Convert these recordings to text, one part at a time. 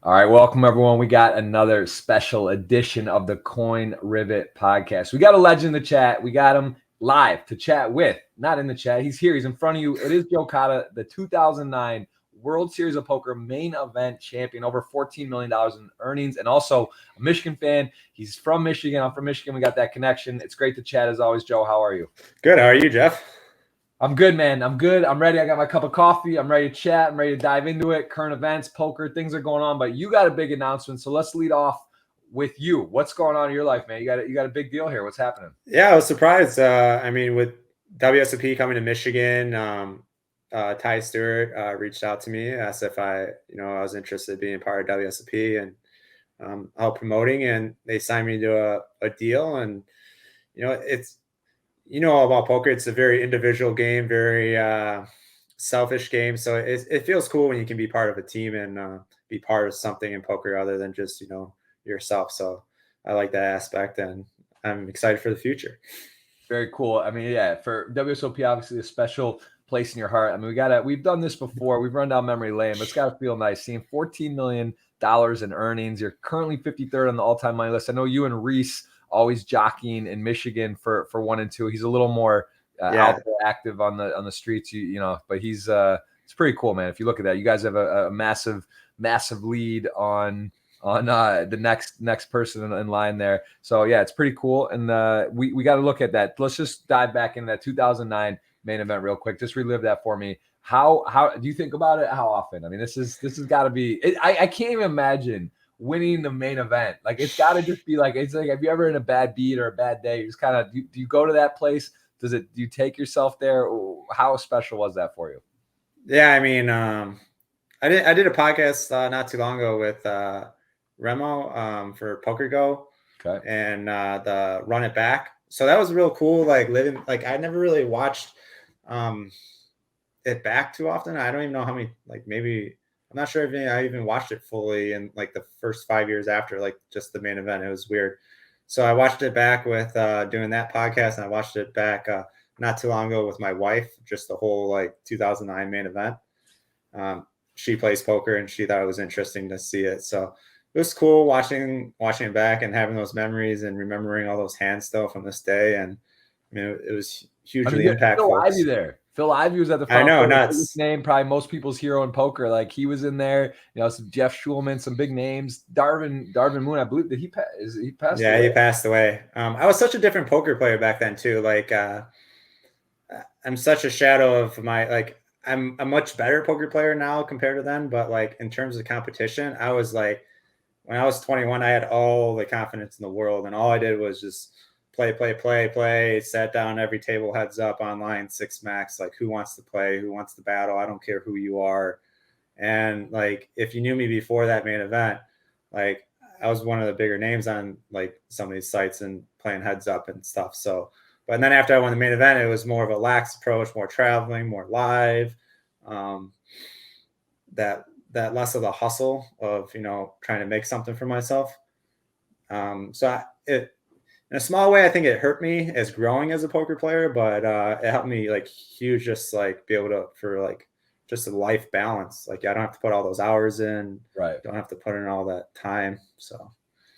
All right, welcome everyone. We got another special edition of the Coin Rivet podcast. We got a legend in the chat. We got him live to chat with, not in the chat. He's here. He's in front of you. It is Joe Cada, the 2009 World Series of Poker main event champion, over $14 million in earnings, and also a Michigan fan. He's from Michigan. I'm from Michigan. We got that connection. It's great to chat as always. Joe, how are you? Good. How are you, Jeff? I'm good, man. I'm good. I'm ready. I got my cup of coffee. I'm ready to chat. I'm ready to dive into it. Current events, poker, things are going on, but you got a big announcement. So let's lead off with you. What's going on in your life, man? You got a big deal here. What's happening? Yeah, I was surprised. With WSOP coming to Michigan, Ty Stewart reached out to me, asked if I was interested in being part of WSOP and help promoting, and they signed me to a deal. And it's all about poker. It's a very individual game, very selfish game. So it feels cool when you can be part of a team and be part of something in poker other than just yourself. So I like that aspect, and I'm excited for the future. Very cool. I mean, yeah, for WSOP, obviously a special place in your heart. I mean, we've done this before. We've run down memory lane, but it's got to feel nice seeing $14 million in earnings. You're currently 53rd on the all-time money list. I know you and Reese always jockeying in Michigan for 1 and 2. He's a little more out there, active on the streets, but he's it's pretty cool, man. If you look at that, you guys have a massive lead on the next person in line there. So yeah, it's pretty cool. And we got to look at that. Let's just dive back into that 2009 main event real quick. Just relive that for me. How do you think about it? How often? I mean, this has got to be, I can't even imagine winning the main event. Like, it's got to just be like, it's like, have you ever in a bad beat or a bad day, you just kind of, do you go to that place? Do you take yourself there? How special was that for you? Yeah. I mean, I did a podcast not too long ago with Remo for Poker Go, okay, and the Run It Back. So that was real cool. Like living, like I never really watched it back too often. I don't even know how many, like maybe, I'm not sure if I even watched it fully in like the first 5 years after, like just the main event. It was weird. So I watched it back with doing that podcast, and I watched it back not too long ago with my wife, just the whole like 2009 main event. She plays poker, and she thought it was interesting to see it. So it was cool watching it back and having those memories and remembering all those hands still from this day. And I mean, it was hugely impactful. Phil Ivey there. Phil Ivey was at the front. I know, nuts. Name, probably most people's hero in poker. Like, he was in there. Some Jeff Schulman, some big names. Darvin Moon, I believe. Did he pass? He passed? Yeah, away? he passed away. I was such a different poker player back then too. Like, I'm such a shadow of my like. I'm a much better poker player now compared to then. But like in terms of competition, I was like, when I was 21, I had all the confidence in the world, and all I did was just play, sat down, every table heads up online, 6 max, like who wants to play, who wants to battle, I don't care who you are. And like, if you knew me before that main event, like I was one of the bigger names on like some of these sites and playing heads up and stuff. So, but then after I won the main event, it was more of a lax approach, more traveling, more live, that less of the hustle of, trying to make something for myself. In a small way, I think it hurt me as growing as a poker player, but it helped me like huge, just like be able to, for like just a life balance. Like, I don't have to put all those hours in, right? Don't have to put in all that time. So,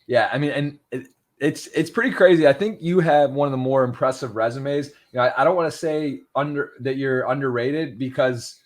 yeah, I mean, and it's pretty crazy. I think you have one of the more impressive resumes. I don't want to say that you're underrated, because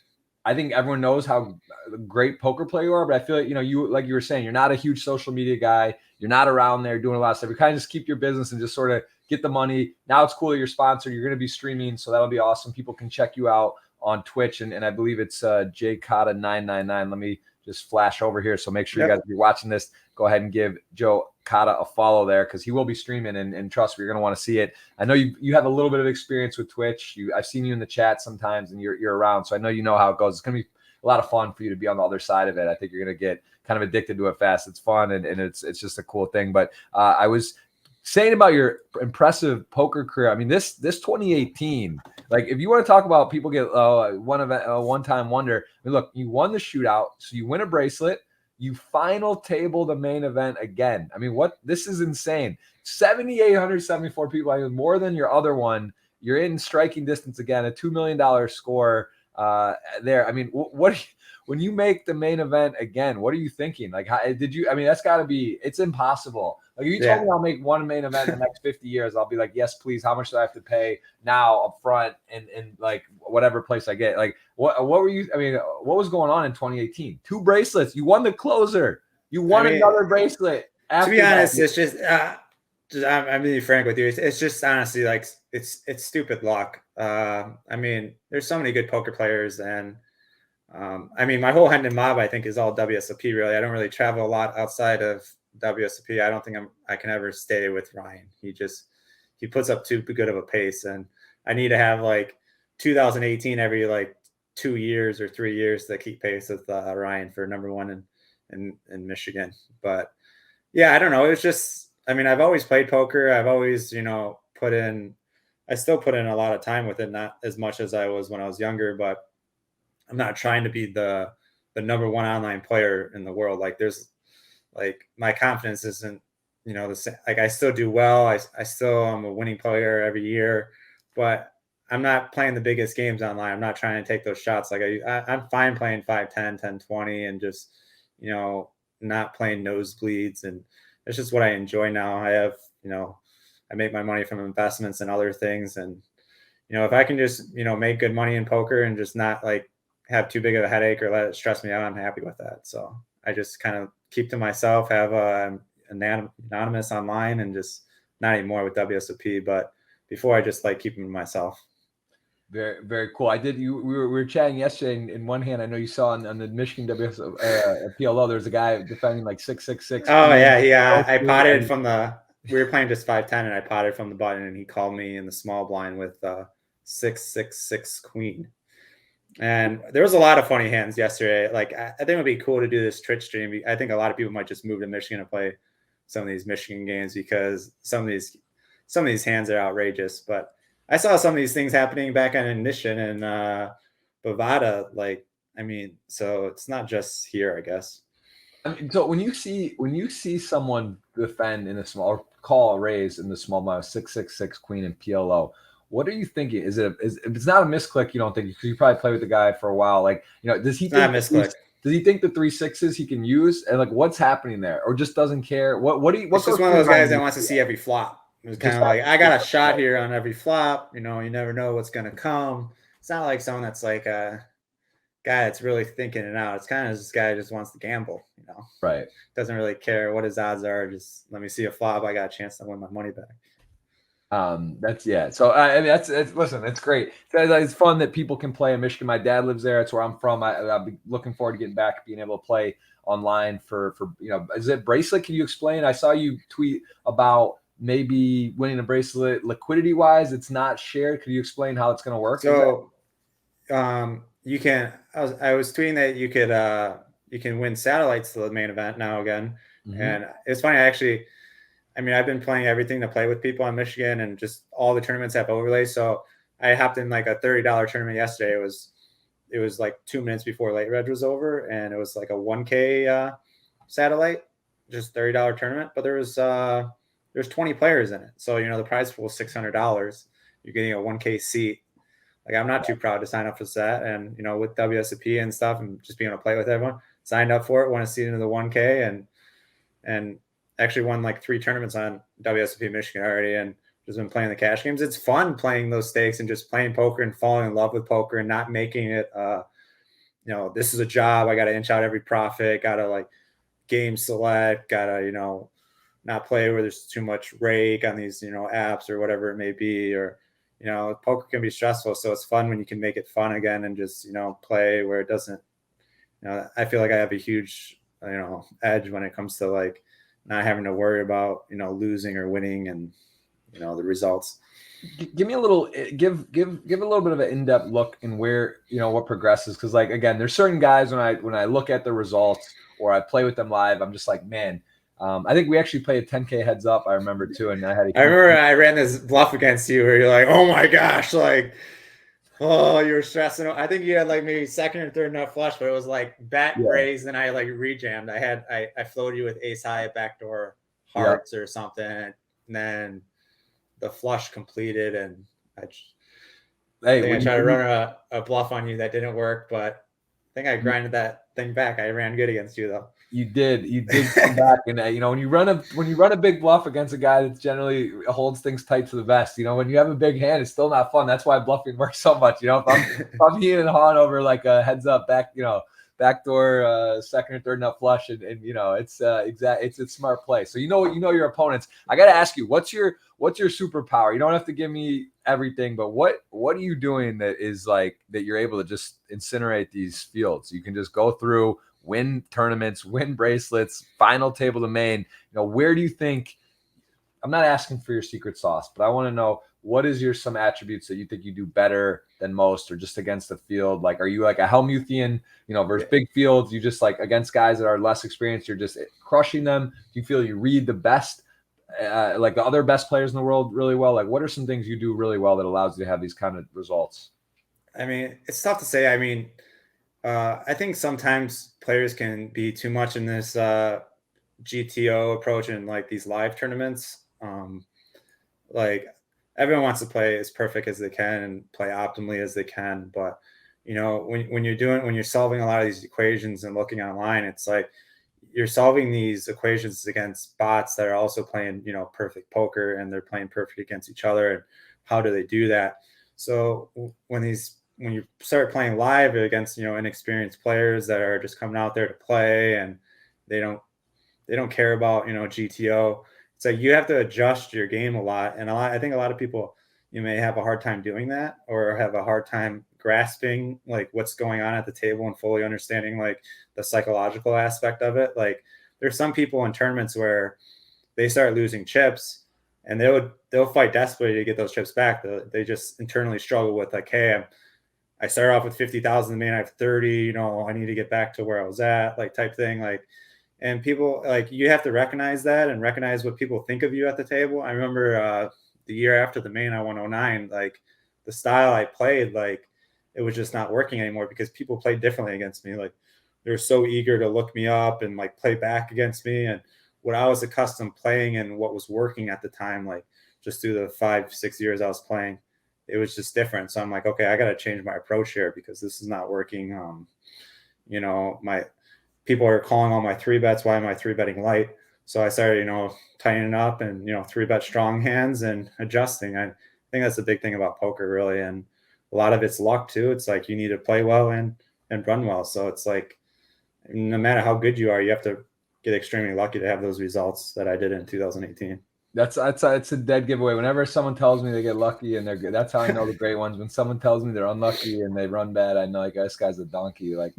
I think everyone knows how great poker player you are, but I feel like, you, like you were saying, you're not a huge social media guy. You're not around there doing a lot of stuff. You kind of just keep your business and just sort of get the money. Now it's cool that you're sponsored. You're going to be streaming, so that'll be awesome. People can check you out on Twitch, and I believe it's Joe Cada 999. Let me just flash over here. So make sure you guys, if you're watching this, go ahead and give Joe Cada a follow there, because he will be streaming, and trust me, you're going to want to see it. I know you have a little bit of experience with Twitch. I've seen you in the chat sometimes, and you're around, so I know you know how it goes. It's going to be a lot of fun for you to be on the other side of it. I think you're going to get kind of addicted to it fast. It's fun, and it's just a cool thing. But I was saying about your impressive poker career. I mean, this 2018, like, if you want to talk about people get one-time wonder, I mean, look, you won the shootout, so you win a bracelet. You final table the main event again. I mean, this is insane. 7,874 people. I mean, more than your other one. You're in striking distance again, a $2 million score. there. I mean, what when you make the main event again, what are you thinking? Like, how did you? I mean, that's got to be. It's impossible. Like, if you told me I'll make one main event in the next 50 years, I'll be like, yes, please. How much do I have to pay now up front and like whatever place I get? Like, what were you? I mean, what was going on in 2018? 2 bracelets. You won the closer. You won another bracelet. To be honest, it's just. I'm being frank with you. It's just honestly like it's stupid luck. I mean, there's so many good poker players, and I mean, my whole Hendon mob I think is all WSOP. Really, I don't really travel a lot outside of WSOP. I don't think I can ever stay with Ryan. He puts up too good of a pace, and I need to have like 2018 every like 2 years or 3 years to keep pace with Ryan for #1 in Michigan. But yeah, I don't know. It was just. I mean, I've always played poker. I've always, I still put in a lot of time with it, not as much as I was when I was younger, but I'm not trying to be the #1 online player in the world. Like my confidence isn't, the same. Like I still do well. I still am a winning player every year, but I'm not playing the biggest games online. I'm not trying to take those shots. Like I'm fine playing 5-10, 10-20 and just, not playing nosebleeds, and it's just what I enjoy now. I have, I make my money from investments and other things. And, if I can just, make good money in poker and just not like have too big of a headache or let it stress me out, I'm happy with that. So I just kind of keep to myself, have anonymous online, and just not anymore with WSOP. But before I just like keep them to myself. Very, very cool. We were chatting yesterday. In one hand, I know you saw on the Michigan WSOP PLO, there's a guy defending like 666. Oh yeah. I potted from we were playing just 5-10, and I potted from the button, and he called me in the small blind with 666 queen. And there was a lot of funny hands yesterday. Like I think it would be cool to do this Twitch stream. I think a lot of people might just move to Michigan and play some of these Michigan games because some of these hands are outrageous. But I saw some of these things happening back on Ignition and Bovada. Like, I mean, so it's not just here, I guess. I mean, so when you see someone defend in a small or call a raise in the small amount of 666 queen and PLO, what are you thinking? If it's not a misclick, you don't think, because you probably play with the guy for a while. Like, does he think misclick? Does he think the 3 6s he can use, and like what's happening there, or just doesn't care? It's just one of those guys that wants to see every flop. It's kind of like, I got a shot here on every flop. You never know what's going to come. It's not like someone that's like a guy that's really thinking it out. It's kind of this guy just wants to gamble, Right. Doesn't really care what his odds are. Just let me see a flop. I got a chance to win my money back. So I mean, listen, it's great. It's fun that people can play in Michigan. My dad lives there. That's where I'm from. I'll be looking forward to getting back, being able to play online for is it bracelet? Can you explain? I saw you tweet about maybe winning a bracelet liquidity wise. It's not shared. Could you explain how it's going to work? So, you can, I was tweeting that you can win satellites to the main event now again. Mm-hmm. And it's funny, I've been playing everything to play with people in Michigan, and just all the tournaments have overlays. So I hopped in like a $30 tournament yesterday. It was like 2 minutes before late reg was over, and it was like a 1K satellite, just $30 tournament. But there's 20 players in it. So, the prize pool is $600. You're getting a 1K seat. Like, I'm not too proud to sign up for that. And, with WSOP and stuff, and just being able to play with everyone, signed up for it, won a seat into the 1K, and actually won like 3 tournaments on WSOP Michigan already, and just been playing the cash games. It's fun playing those stakes and just playing poker and falling in love with poker and not making it, this is a job. I got to inch out every profit. Got to like game select. Got to, not play where there's too much rake on these, apps or whatever it may be. Or, poker can be stressful. So it's fun when you can make it fun again and just, play where it doesn't, I feel like I have a huge, edge when it comes to like, not having to worry about, losing or winning and, the results. Give me a little, give a little bit of an in-depth look in where, what progresses. Cause like, again, there's certain guys when I look at the results or I play with them live, I'm just like, man, I think we actually played a 10K heads up. I remember too. And I remember I ran this bluff against you where you're like, oh my gosh, like, oh, you were stressing. I think you had like maybe second or third nut flush, but it was like bet raise, and I like rejammed. I floated you with ace high backdoor hearts or something, and then the flush completed, and Hey, I think I when tried to you run a bluff on you that didn't work, but I think I grinded that thing back. I ran good against you though. you did come back, and you know, when you run a big bluff against a guy that generally holds things tight to the vest, you know, when you have a big hand, it's still not fun. That's why bluffing works so much. You know, if I'm heating and hawing over like a heads up back, you know, backdoor second or third nut flush, and you know, it's it's a smart play. So you know your opponents. I got to ask you, what's your superpower? You don't have to give me everything, but what are you doing that is like that you're able to just incinerate these fields? You can just go through, win tournaments, win bracelets, final table to main. You know, where do you think? I'm not asking for your secret sauce, but I want to know, what is your some attributes that you think you do better than most, or just against the field? Like, are you like a Helmuthian, you know, versus big fields? You just like against guys that are less experienced, you're just crushing them? Do you feel you read the best, like the other best players in the world really well? Like, what are some things you do really well that allows you to have these kind of results? I mean, it's tough to say. I mean, I think sometimes players can be too much in this GTO approach and like these live tournaments. Like everyone wants to play as perfect as they can and play optimally as they can, but you know, when you're solving a lot of these equations and looking online, it's like you're solving these equations against bots that are also playing, you know, perfect poker, and they're playing perfect against each other. And how do they do that? So when you start playing live against, you know, inexperienced players that are just coming out there to play, and they don't they don't care about, you know, GTO. It's like you have to adjust your game a lot, and I think a lot of people, you may have a hard time doing that, or have a hard time grasping like what's going on at the table and fully understanding like the psychological aspect of it. Like there's some people in tournaments where they start losing chips, and they'll fight desperately to get those chips back. They just internally struggle with like, hey, I started off with 50,000 man, I have 30, you know, I need to get back to where I was at, like type thing. Like, and people, like, you have to recognize that and recognize what people think of you at the table. I remember the year after the main, I won 09, like the style I played, like it was just not working anymore because people played differently against me. Like they were so eager to look me up and like play back against me. And what I was accustomed playing and what was working at the time, like just through the 5, 6 years I was playing, it was just different. So I'm like, okay, I got to change my approach here because this is not working. You know, my people are calling all my three bets. Why am I three betting light? So I started, you know, tightening up and, you know, three bet strong hands and adjusting. I think that's the big thing about poker, really. And a lot of it's luck too. It's like you need to play well and run well. So it's like no matter how good you are, you have to get extremely lucky to have those results that I did in 2018. That's it's a dead giveaway. Whenever someone tells me they get lucky and they're good, that's how I know the great ones. When someone tells me they're unlucky and they run bad, I know like this guy's a donkey. Like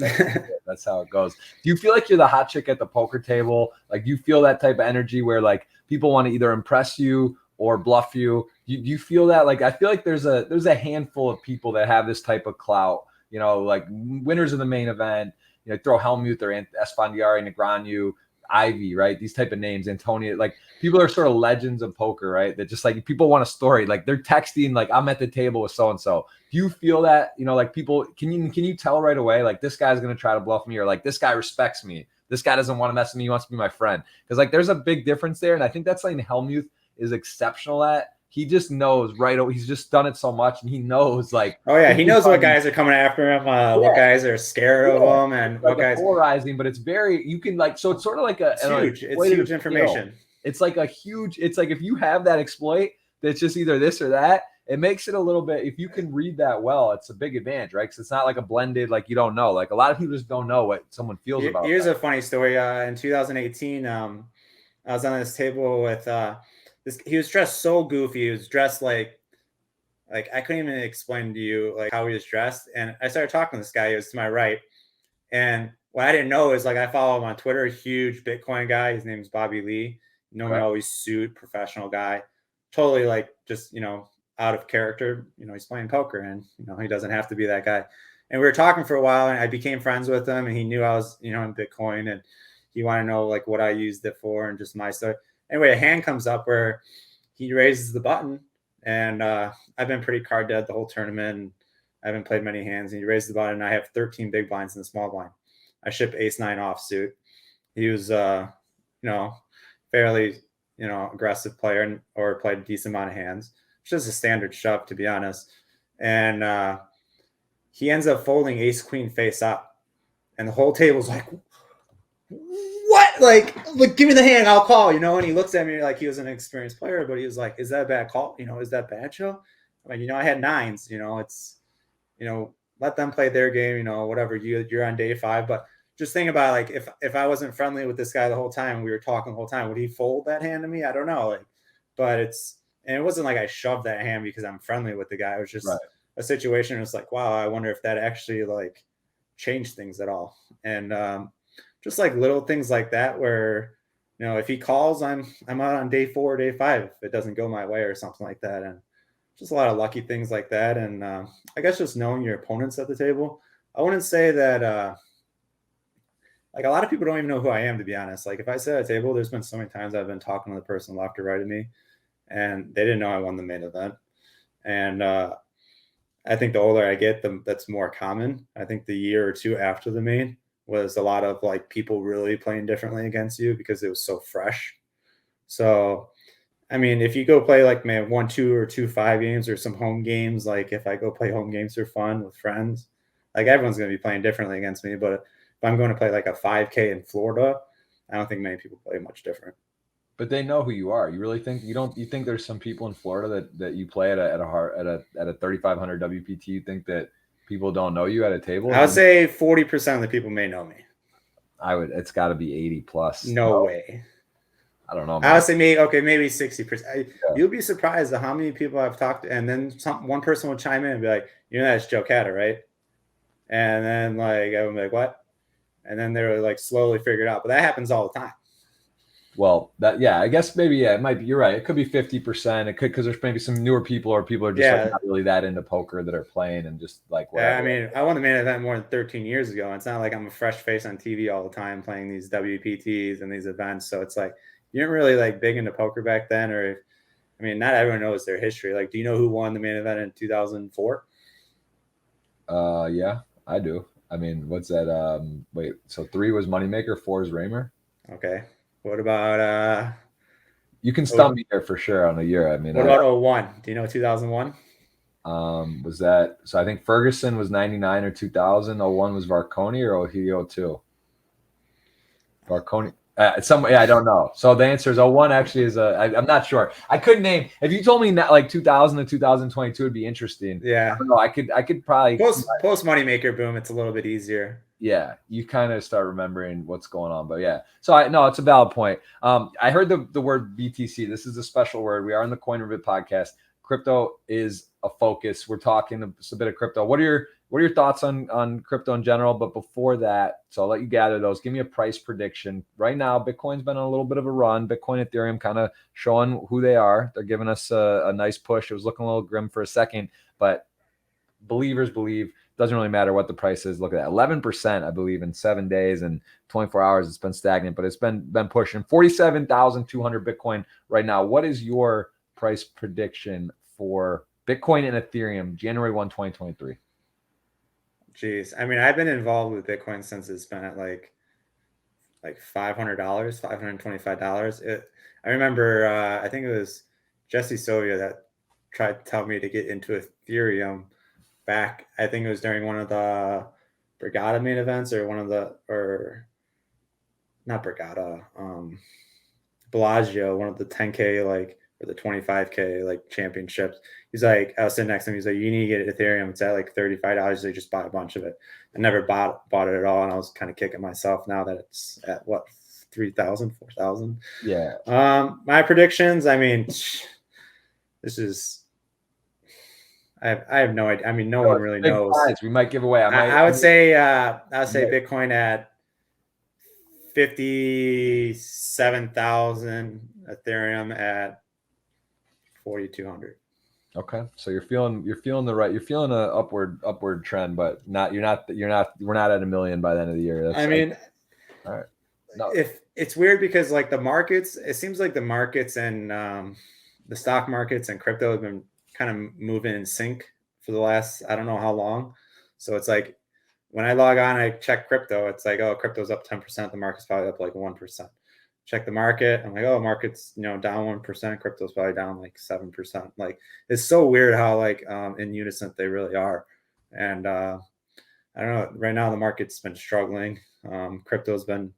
that's how it goes. Do you feel like you're the hot chick at the poker table? Like, do you feel that type of energy where like people want to either impress you or bluff you? Do you feel that? Like, I feel like there's a handful of people that have this type of clout. You know, like winners of the main event. You know, throw Helmuth or Esfandiari, Negreanu, Ivy, right? These type of names, Antonio, like people are sort of legends of poker, right? That just like people want a story. Like they're texting, like I'm at the table with so and so. Do you feel that? You know, like people can you tell right away, like this guy's gonna try to bluff me, or like this guy respects me. This guy doesn't want to mess with me. He wants to be my friend. Because like there's a big difference there, and I think that's something Helmuth is exceptional at. He just knows right. He's just done it so much, and he knows like. Oh yeah, he knows what guys are coming after him, what guys are scared of him, and like what guys. polarizing, but it's very you can like so it's sort of like It's huge. It's huge information. It's like a huge. It's like if you have that exploit that's just either this or that, it makes it a little bit. If you can read that well, it's a big advantage, right? Because it's not like a blended. Like you don't know. Like a lot of people just don't know what someone feels about. Here's a funny story. In 2018, I was on this table with this. He was dressed so goofy. He was dressed like I couldn't even explain to you like how he was dressed. And I started talking to this guy. He was to my right, and what I didn't know is like I follow him on Twitter. Huge Bitcoin guy. His name's Bobby Lee. Normally always suit, professional guy. Totally like just, you know, out of character. You know, he's playing poker, and you know he doesn't have to be that guy. And we were talking for a while, and I became friends with him, and he knew I was, you know, in Bitcoin, and he wanted to know like what I used it for and just my story. Anyway, a hand comes up where he raises the button, and I've been pretty card dead the whole tournament. And I haven't played many hands. And he raised the button, and I have 13 big blinds in the small blind. I ship ace nine offsuit. He was, you know, fairly, you know, aggressive player or played a decent amount of hands, which is a standard shove, to be honest. and he ends up folding ace queen face up, and the whole table's like, what? Like, give me the hand, I'll call, you know. And he looks at me like he was an experienced player, but he was like, is that a bad call? You know, is that bad, Joe? I'm like, you know, I had nines, you know, it's, you know, let them play their game, you know, whatever. You're on day 5, but just think about, like, if I wasn't friendly with this guy the whole time, we were talking the whole time, would he fold that hand to me? I don't know. Like, but and it wasn't like I shoved that hand because I'm friendly with the guy. It was just a situation. It was like, wow, I wonder if that actually like changed things at all. And just like little things like that, where, you know, if he calls, I'm out on day 4, day 5 if it doesn't go my way or something like that. And just a lot of lucky things like that. And I guess just knowing your opponents at the table. I wouldn't say that like a lot of people don't even know who I am, to be honest. Like if I sit at a table, there's been so many times I've been talking to the person left or right of me, and they didn't know I won the main event. And I think the older I get, that's more common. I think the year or 2 after the main was a lot of like people really playing differently against you because it was so fresh. So, I mean, if you go play like 1-2 or 2-5 games or some home games, like if I go play home games for fun with friends, like everyone's going to be playing differently against me. But if I'm going to play like a 5K in Florida, I don't think many people play much different. But they know who you are. You really think you think there's some people in Florida that you play at a 3,500 WPT? You think that people don't know you at a table? I would say 40% of the people may know me. It's got to be 80 plus. No way. I don't know, man. I would say maybe 60%. You'll be surprised at how many people I've talked to, and then one person would chime in and be like, you know, that's Joe Cada, right? And then like I would be like, what? And then they were like slowly figured out. But that happens all the time. Well, I guess maybe, it might be, you're right. It could be 50%. It could, because there's maybe some newer people, or people are just like not really that into poker that are playing and just like whatever. I mean, I won the main event more than 13 years ago. It's not like I'm a fresh face on TV all the time playing these WPTs and these events. So it's like, you weren't really like big into poker back then, or I mean, not everyone knows their history. Like, do you know who won the main event in 2004? Yeah, I do. I mean, what's that? Wait, so 3 was Moneymaker, 4 is Raymer. Okay. What about you can stump me there for sure on a year. I mean, what about 01? Do you know 2001? Was that, so I think Ferguson was 99 or 2000. 01 was Varconi, or he 02? Varconi. I don't know. So the answer is 01 actually is I'm not sure. I couldn't name. If you told me not like 2000 to 2022 would be interesting. Yeah. I don't know. I could probably post Moneymaker boom. It's a little bit easier. Yeah, you kind of start remembering what's going on. But yeah, so it's a valid point. I heard the word BTC. This is a special word. We are in the Coin Rivet podcast. Crypto is a focus. We're talking a bit of crypto. What are your thoughts on crypto in general? But before that, so I'll let you gather those. Give me a price prediction. Right now, Bitcoin's been on a little bit of a run. Bitcoin Ethereum kind of showing who they are. They're giving us a nice push. It was looking a little grim for a second, but believers believe. Doesn't really matter what the price is. Look at that, 11%, I believe, in 7 days and 24 hours. It's been stagnant, but it's been pushing 47,200 Bitcoin right now. What is your price prediction for Bitcoin and Ethereum, January 1, 2023? Jeez, I mean, I've been involved with Bitcoin since it's been at like $500, $525. I remember, I think it was Jesse Sovia that tried to tell me to get into Ethereum back. I think it was during one of the Brigada main events, or not Brigada, Bellagio, one of the 10K or the 25K championships. He's like, I was sitting next to him. He's like, you need to get Ethereum. It's at like $35. They just bought a bunch of it. I never bought it at all, and I was kind of kicking myself now that it's at what, 3,000, 4,000. Yeah. My predictions. I mean, this is. I have no idea. I mean, no one really knows. We might give away. I would say Bitcoin at 57,000, Ethereum at 4,200. Okay, so you're feeling an upward trend, but we're not at $1 million by the end of the year. I mean, all right. No. If it's weird because like the markets, it seems like the markets and the stock markets and crypto have been kind of moving in sync for the last, I don't know how long. So it's like when I log on, I check crypto, it's like, oh, crypto's up 10%. The market's probably up like 1%. check the market. I'm like, oh, market's, down 1%. Crypto's probably down like 7%. Like, it's so weird how like in unison they really are. And I don't know. Right now the market's been struggling. Crypto's been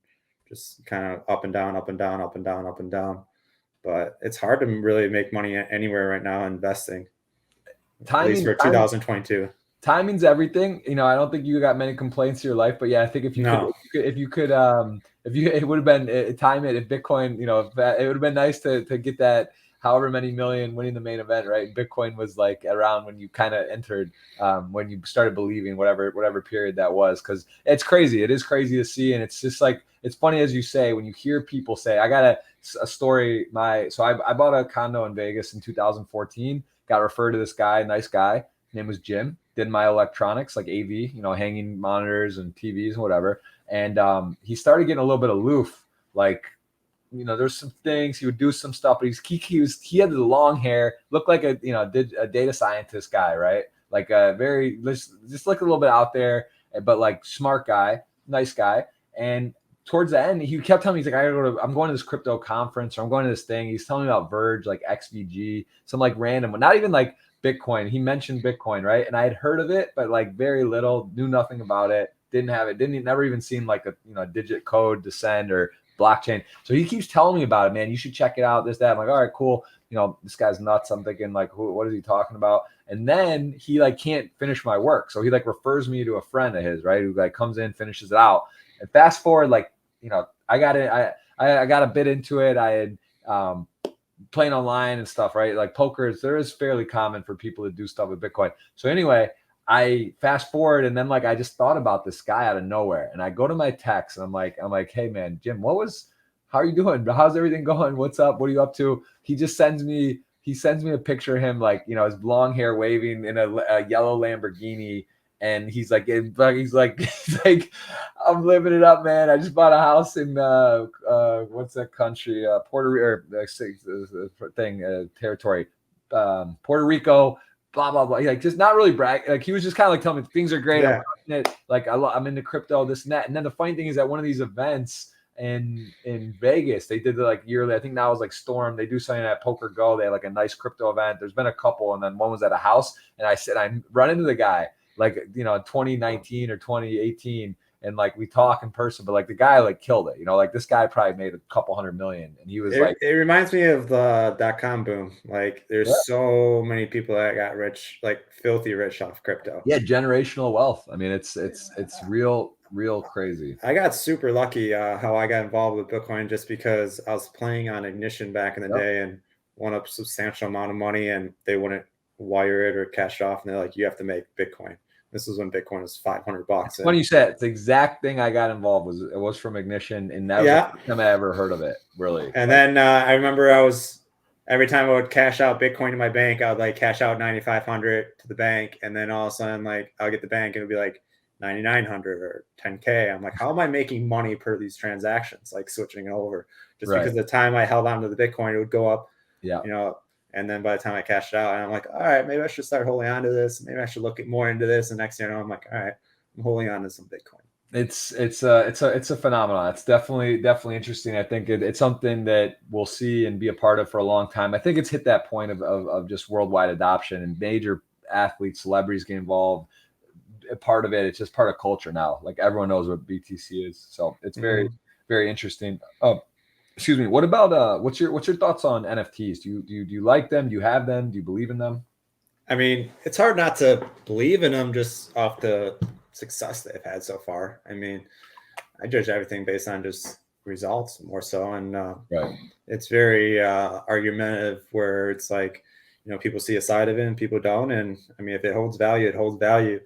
just kind of up and down, up and down, up and down, up and down. But it's hard to really make money anywhere right now investing. At least for 2022. Timing's everything. I don't think you got many complaints in your life, but yeah, I think if you could, it would have been time it if Bitcoin, it would have been nice to get that however many million winning the main event, right? Bitcoin was like around when you kind of entered, when you started believing whatever period that was, because it's crazy. It is crazy to see, and it's just like, it's funny as you say when you hear people say, I got a story. So I bought a condo in Vegas in 2014. Got referred to this guy, nice guy. Name was Jim. Did my electronics like AV, hanging monitors and TVs and whatever. And he started getting a little bit aloof. Like, there's some things he would do some stuff, but he had the long hair, looked like a data scientist guy, right? Like a just look a little bit out there, but like smart guy, nice guy. And towards the end, he kept telling me, he's like, I'm going to this crypto conference, or I'm going to this thing. He's telling me about Verge, like XVG, some like random one, not even like Bitcoin. He mentioned Bitcoin, right? And I had heard of it, but like very little, knew nothing about it, didn't have it, never even seen like a digit code to send or blockchain. So he keeps telling me about it, man. You should check it out, this, that. I'm like, all right, cool. This guy's nuts. I'm thinking like, what is he talking about? And then he like can't finish my work. So he like refers me to a friend of his, right? Who like comes in, finishes it out. And fast forward, like, I got it. I got a bit into it. I had playing online and stuff, right? Like poker there is fairly common for people to do stuff with Bitcoin. So anyway, I fast forward, and then like I just thought about this guy out of nowhere, and I go to my text, and I'm like, hey man, Jim, how are you doing? How's everything going? What's up? What are you up to? He sends me a picture of him, like, his long hair waving in a yellow Lamborghini. And he's like, I'm living it up, man. I just bought a house in what's that country? Puerto Rico, territory, Puerto Rico. Blah blah blah. Like, just not really brag. Like, he was just kind of like telling me things are great. Yeah. I'm into crypto, this and that. And then the funny thing is that one of these events in Vegas, they did like yearly. I think now it's like Storm. They do something at Poker Go. They had like a nice crypto event. There's been a couple, and then one was at a house. And I run into the guy, like, 2019 or 2018, and like we talk in person, but like the guy like killed it, like this guy probably made a couple $100 million, and he was it reminds me of the .com boom. Like, there's so many people that got rich, like filthy rich off crypto. Yeah, generational wealth. I mean, it's real crazy. I got super lucky how I got involved with Bitcoin, just because I was playing on Ignition back in the day and won a substantial amount of money, and they wouldn't wire it or cash it off, and they're like, you have to make Bitcoin. This was when Bitcoin was $500. When you said it's the exact thing I got involved with, it was from Ignition, and that was the first time I ever heard of it, really. And then I remember every time I would cash out Bitcoin to my bank, I would like cash out 9,500 to the bank, and then all of a sudden, like, I'll get the bank and it'll be like 9,900 or 10K. I'm like, how am I making money per these transactions? Like, switching it over, just because the time I held on to the Bitcoin, it would go up. And then by the time I cashed out, and I'm like, all right, maybe I should start holding on to this. Maybe I should look more into this. And next thing you know, I'm like, all right, I'm holding on to some Bitcoin. It's a phenomenon. It's definitely interesting. I think it's something that we'll see and be a part of for a long time. I think it's hit that point of just worldwide adoption, and major athletes, celebrities get involved. A part of it. It's just part of culture now. Like, everyone knows what BTC is. So it's very, very interesting. Excuse me. What about what's your thoughts on NFTs? Do you like them? Do you have them? Do you believe in them? I mean, it's hard not to believe in them just off the success they've had so far. I mean, I judge everything based on just results more so, and it's very argumentative, where it's like, people see a side of it and people don't. And I mean, if it holds value, it holds value.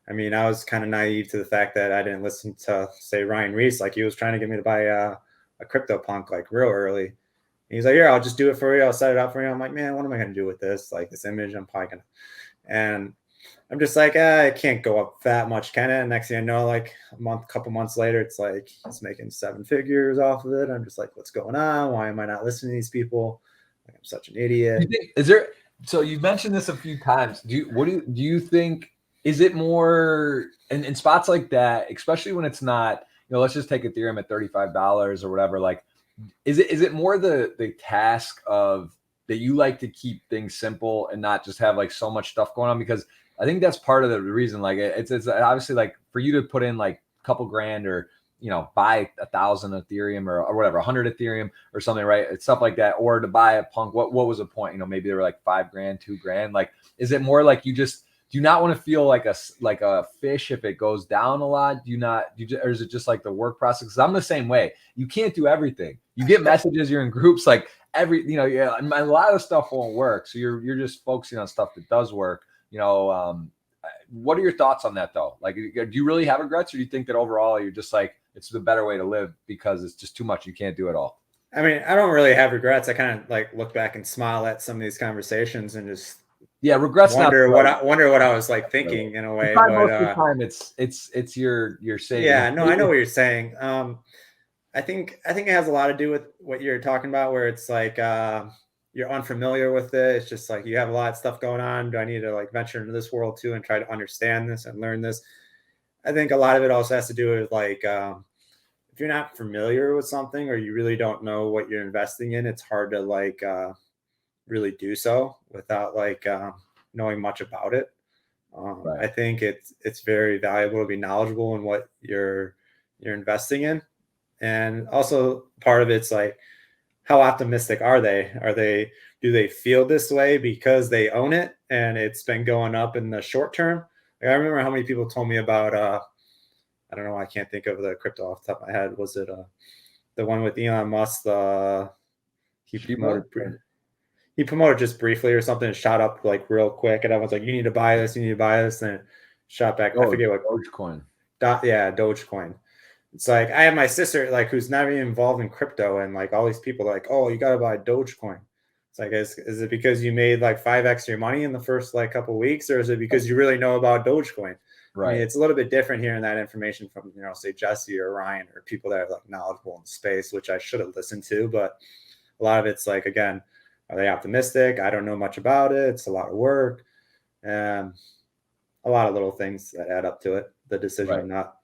I mean, I was kind of naive to the fact that I didn't listen to, say, Ryan Reese. Like, he was trying to get me to buy a CryptoPunk like real early. And he's like, here, I'll just do it for you. I'll set it up for you. I'm like, man, what am I going to do with this? Like, this image, I'm probably going to. And I'm just like, I can't go up that much, can it? And next thing I know, like couple months later, it's like he's making 7 figures off of it. I'm just like, what's going on? Why am I not listening to these people? Like, I'm such an idiot. So you mentioned this a few times. Do you think, is it more in spots like that, especially when it's not, let's just take Ethereum at $35 or whatever, like, is it more the task of that you like to keep things simple and not just have like so much stuff going on? Because I think that's part of the reason. Like it's obviously like for you to put in like a couple grand or buy 1,000 Ethereum or whatever, 100 Ethereum or something, right? It's stuff like that, or to buy a punk. What was the point? Maybe they were like 5 grand, 2 grand. Like, is it more like you just do you not want to feel like a fish if it goes down a lot? Or is it just like the work process? Because I'm the same way. You can't do everything. You get messages, you're in groups, like a lot of stuff won't work. So you're just focusing on stuff that does work. What are your thoughts on that though? Like, do you really have regrets, or do you think that overall you're just like it's the better way to live because it's just too much, you can't do it all? I mean, I don't really have regrets. I kind of like look back and smile at some of these conversations and just regrets. Wonder what I was like thinking in a way. But most of the time, it's you're saying. Yeah, no, I know what you're saying. I think it has a lot to do with what you're talking about, where it's like you're unfamiliar with it. It's just like you have a lot of stuff going on. Do I need to like venture into this world too and try to understand this and learn this? I think a lot of it also has to do with like if you're not familiar with something or you really don't know what you're investing in, it's hard to like really do so without like knowing much about it. Right. I think it's very valuable to be knowledgeable in what you're investing in. And also part of it's like, how optimistic are they? Do they feel this way because they own it and it's been going up in the short term? Like, I remember how many people told me about, I don't know, I can't think of the crypto off the top of my head. Was it the one with Elon Musk? He promoted just briefly or something and shot up like real quick. And everyone's like, you need to buy this, and it shot back. I forget what. Dogecoin. Dogecoin. It's like I have my sister like who's not even involved in crypto, and like all these people are like, oh, you gotta buy Dogecoin. It's like, is it because you made like 5x your money in the first like couple of weeks, or is it because you really know about Dogecoin? Right. I mean, it's a little bit different hearing that information from say Jesse or Ryan or people that are like knowledgeable in the space, which I should have listened to. But a lot of it's like, again, are they optimistic? I don't know much about it. It's a lot of work, and a lot of little things that add up to it. The decision of not.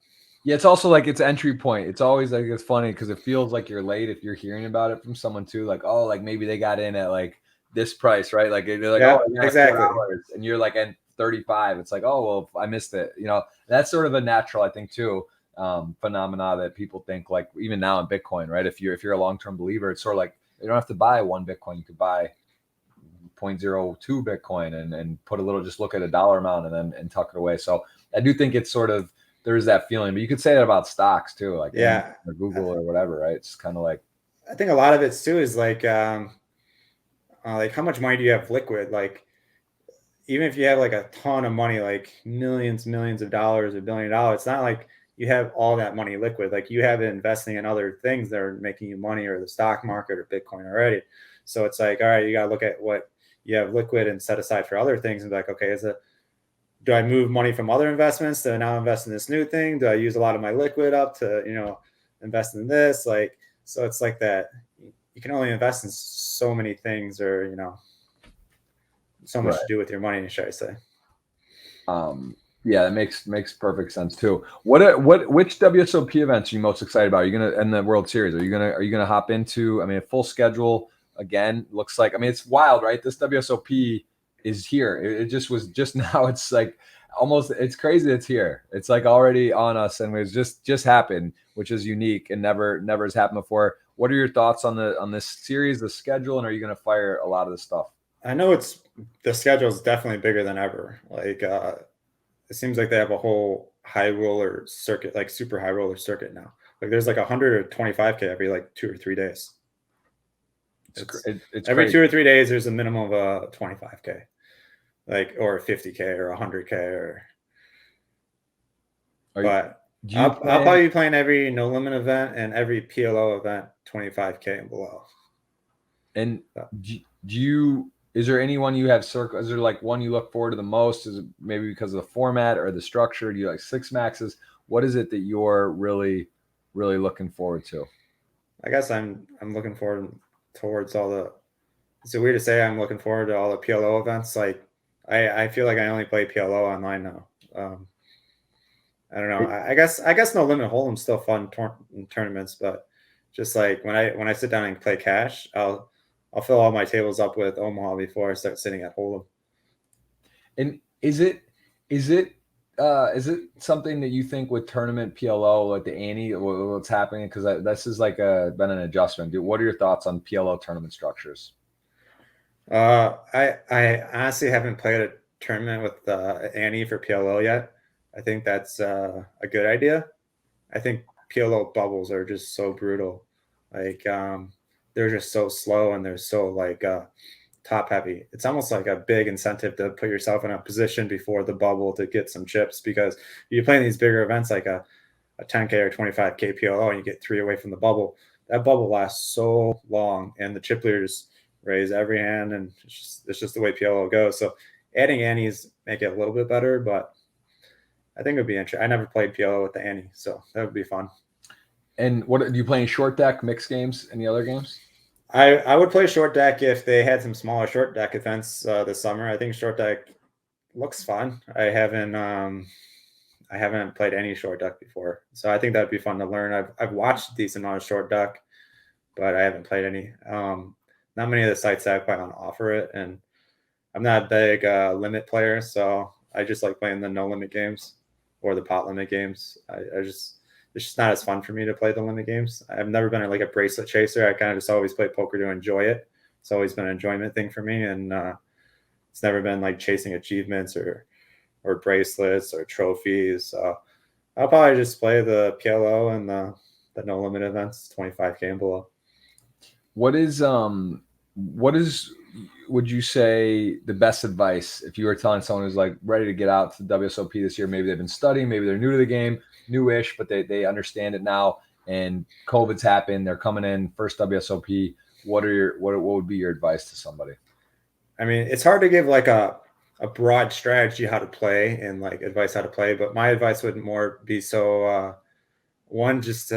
Yeah, it's also like it's entry point. It's always like it's funny because it feels like you're late if you're hearing about it from someone too. Like, oh, like maybe they got in at like this price, right? Like they're like, oh, exactly. And you're like at 35. It's like, oh, well, I missed it. That's sort of a natural, I think, too, phenomena that people think like even now in Bitcoin, right? If you're a long-term believer, it's sort of like you don't have to buy 1 Bitcoin. You could buy 0.02 Bitcoin and put a little, just look at a dollar amount and tuck it away. So I do think it's sort of, there's that feeling, but you could say that about stocks too, like or Google or whatever, right? It's kind of like, I think a lot of it too is like how much money do you have liquid? Like, even if you have like a ton of money, like millions of dollars, $1 billion, it's not like you have all that money liquid. Like you have it investing in other things that are making you money, or the stock market or Bitcoin already. So it's like, all right, you got to look at what you have liquid and set aside for other things and be like, okay, do I move money from other investments to now invest in this new thing? Do I use a lot of my liquid up to, invest in this? Like, so it's like that. You can only invest in so many things, or, so much to do with your money, should I say. Yeah, that makes perfect sense too. Which WSOP events are you most excited about? Are you gonna, in the World Series, are you gonna hop into, a full schedule again? Looks like, it's wild, right? This WSOP is here. It just was just now. It's like almost, it's crazy. It's here. It's like already on us, and it's just happened, which is unique and never has happened before. What are your thoughts on this series, the schedule, and are you going to fire a lot of this stuff? I know the schedule is definitely bigger than ever. Like it seems like they have a whole high roller circuit, like super high roller circuit now. Like there's like 125K every like 2 or 3 days. It's every crazy. 2 or 3 days, there's a minimum of 25K, like, or 50K or 100K or. But I'll probably be playing every no limit event and every PLO event 25K and below. And is there anyone you have circle? Is there like one you look forward to the most? Is it maybe because of the format or the structure? Do you like six maxes? What is it that you're really, really looking forward to? I guess I'm looking forward towards all the. It's weird to say I'm looking forward to all the PLO events. Like I feel like I only play PLO online now. I don't know. I guess no limit hold'em's still fun in tournaments, but just like when I sit down and play cash, I'll fill all my tables up with Omaha before I start sitting at Hold'em. And is it something that you think with tournament PLO, like the ante, what's happening? Because this is like been an adjustment. Dude, what are your thoughts on PLO tournament structures? I honestly haven't played a tournament with ante for PLO yet. I think that's a good idea. I think PLO bubbles are just so brutal. Like they're just so slow and they're so like top heavy. It's almost like a big incentive to put yourself in a position before the bubble to get some chips, because you play in these bigger events like a 10K or 25K PLO and you get 3 away from the bubble. That bubble lasts so long and the chip leaders raise every hand, and it's just the way PLO goes. So adding antes make it a little bit better, but I think it would be interesting. I never played PLO with the ante, so that would be fun. And what do you play in short deck, mixed games, any other games? I would play short deck if they had some smaller short deck events this summer. I think short deck looks fun. I haven't played any short deck before, so I think that'd be fun to learn. I've watched a decent amount of short deck, but I haven't played any. Not many of the sites that I play on offer it, and I'm not a big limit player, so I just like playing the no limit games or the pot limit games. It's just not as fun for me to play the limit games. I've never been like a bracelet chaser. I kind of just always play poker to enjoy it. It's always been an enjoyment thing for me, and it's never been like chasing achievements or bracelets or trophies. So I'll probably just play the PLO and the no limit events, 25K and below. What is would you say the best advice if you were telling someone who's like ready to get out to the WSOP this year? Maybe they've been studying, maybe they're new to the game, newish, but they understand it now, and COVID's happened, they're coming in first WSOP. What would be your advice to somebody? I mean, it's hard to give like a broad strategy how to play and like advice how to play, but my advice would more be one, just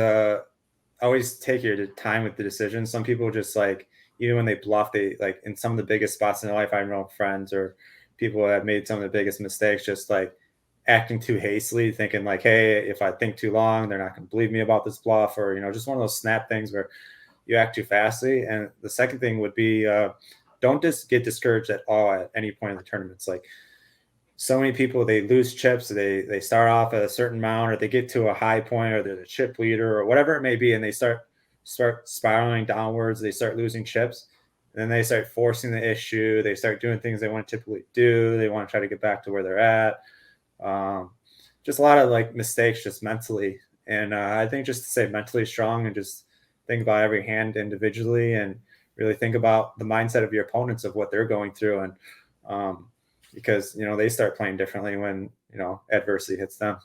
always take your time with the decision. Some people just like, even when they bluff, they like in some of the biggest spots in their life, I know friends or people that have made some of the biggest mistakes, just like acting too hastily, thinking like, hey, if I think too long, they're not going to believe me about this bluff, or, just one of those snap things where you act too fastly. And the second thing would be, don't just get discouraged at all at any point in the tournament. It's like so many people, they lose chips. They start off at a certain amount, or they get to a high point, or they're the chip leader or whatever it may be. And they start spiraling downwards. They start losing chips. And then they start forcing the issue. They start doing things they want to typically do. They want to try to get back to where they're at. Just a lot of like mistakes just mentally. And I think just to stay mentally strong and just think about every hand individually and really think about the mindset of your opponents, of what they're going through. And because, they start playing differently when, adversity hits them.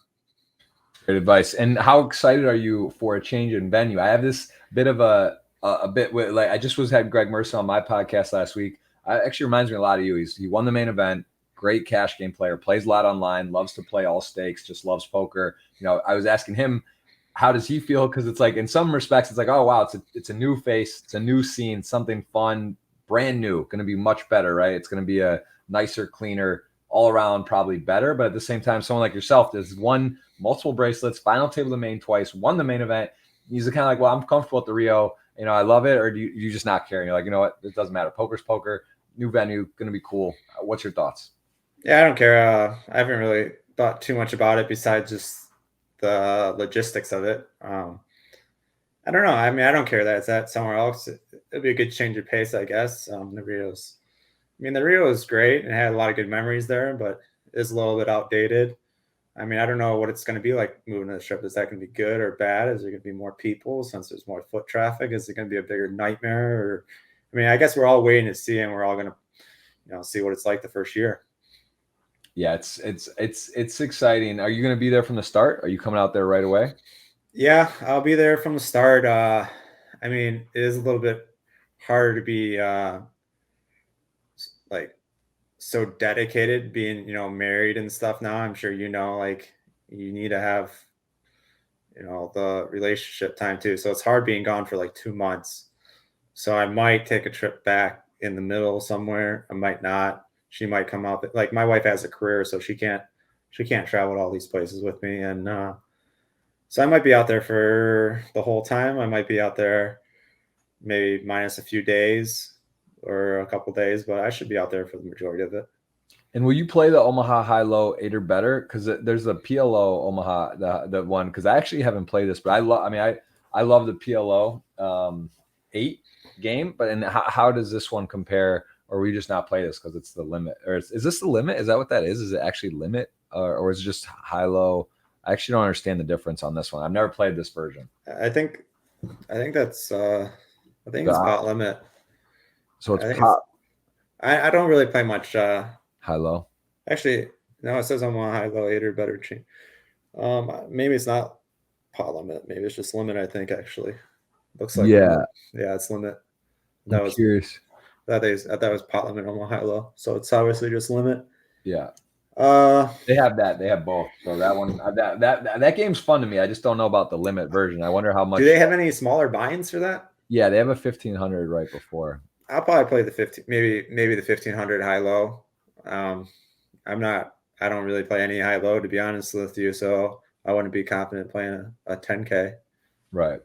Great advice. And how excited are you for a change in venue? I have this bit of a bit with, like, I just had Greg Mercer on my podcast last week. Actually reminds me a lot of you. He won the main event, great cash game player, plays a lot online, loves to play all stakes, just loves poker. I was asking him, how does he feel? Because it's like, in some respects, it's like, oh wow, it's a new face, it's a new scene, something fun, brand new, going to be much better, right? It's going to be a nicer, cleaner, all around, probably better. But at the same time, someone like yourself has won multiple bracelets, final table of the main twice, won the main event. He's kind of like, well, I'm comfortable at the Rio, I love it. Or do you just not care? And you're like, you know what, it doesn't matter. Poker's poker, new venue, going to be cool. What's your thoughts? Yeah, I don't care. I haven't really thought too much about it besides just the logistics of it. I don't know. I mean, I don't care that it's at somewhere else. It'd be a good change of pace, I guess. The Rio is great and had a lot of good memories there, but is a little bit outdated. I mean, I don't know what it's going to be like moving to the Strip. Is that going to be good or bad? Is there going to be more people since there's more foot traffic? Is it going to be a bigger nightmare? Or, I guess we're all waiting to see, and we're all going to, see what it's like the first year. Yeah, it's exciting. Are you going to be there from the start? Are you coming out there right away? Yeah, I'll be there from the start. It is a little bit harder to be like so dedicated being, married and stuff now. I'm sure like you need to have, the relationship time too. So it's hard being gone for like 2 months. So I might take a trip back in the middle somewhere. I might not. She might come out. Like my wife has a career, so she can't travel to all these places with me. And So I might be out there for the whole time. I might be out there maybe minus a few days or a couple days, but I should be out there for the majority of it. And will you play the Omaha High Low 8 or better? Because there's a PLO Omaha, the one. Because I actually haven't played this, but I love. I mean, I love the PLO 8 game. But and how does this one compare? Or we just not play this because it's the limit? Or is this the limit? Is that what that is? Is it actually limit, or is it just high low? I actually don't understand the difference on this one. I've never played this version. I think that's I think it's pot limit. So it's pot. I don't really play much High low. Actually, no, it says I'm on high low 8 or better chain. Maybe it's not pot limit. Maybe it's just limit. I think actually looks like limit. Yeah, it's limit. That was curious. That was pot limit on high low. So it's obviously just limit. Yeah. They have that. They have both. So that one, that game's fun to me. I just don't know about the limit version. I wonder how much. Do they have any smaller buy-ins for that? Yeah, they have a 1500 right before. I'll probably play the 15, maybe the 1500 high low. I don't really play any high low, to be honest with you. So I wouldn't be confident playing a 10K. Right.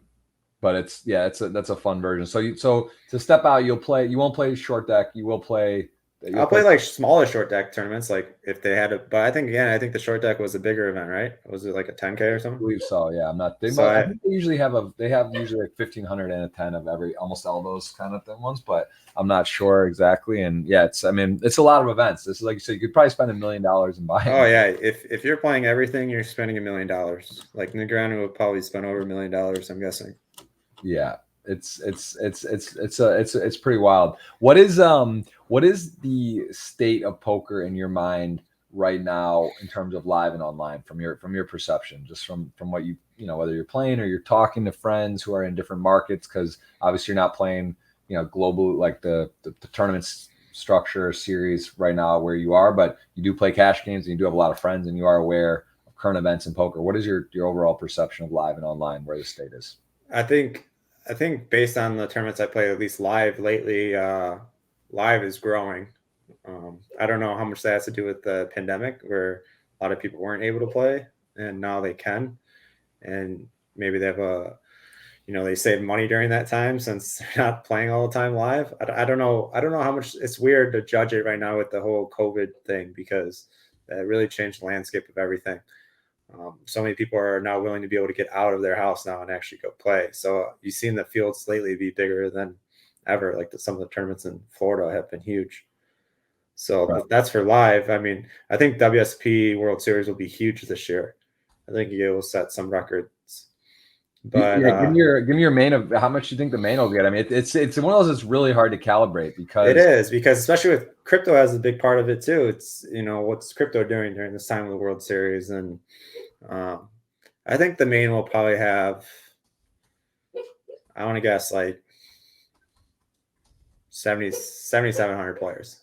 But that's a fun version. So to step out, you won't play short deck. You will play. I'll play like smaller short deck tournaments, like if they had but I think the short deck was a bigger event, right? Was it like a 10K or something? I believe so. Yeah, I'm not. I think they usually have like 1500 and a 10 of almost all those kind of ones, but I'm not sure exactly. And yeah, it's a lot of events. This is like you said, you could probably spend $1 million in buying. Oh yeah, if you're playing everything, you're spending $1 million. Like Negreanu would probably spend over $1 million, I'm guessing. Yeah. It's pretty wild. What is the state of poker in your mind right now in terms of live and online from your perception, just from what whether you're playing or you're talking to friends who are in different markets, because obviously you're not playing global like the tournaments structure series right now where you are, but you do play cash games and you do have a lot of friends and you are aware of current events in poker. What is your overall perception of live and online, where the state is? I think based on the tournaments I played, at least live lately, live is growing. I don't know how much that has to do with the pandemic, where a lot of people weren't able to play and now they can, and maybe they have they save money during that time since they're not playing all the time live. I don't know how much. It's weird to judge it right now with the whole COVID thing, because that really changed the landscape of everything. So many people are now willing to be able to get out of their house now and actually go play. So you've seen the fields lately be bigger than ever. Like some of the tournaments in Florida have been huge. So right. That's for live. I mean, I think WSOP World Series will be huge this year. I think it will set some records. But yeah, give me your main of how much you think the main will get. I mean, it's one of those that's really hard to calibrate, because especially with crypto has a big part of it too. It's what's crypto doing during this time of the World Series, and I think the main will probably have, I want to guess like 7,700 players.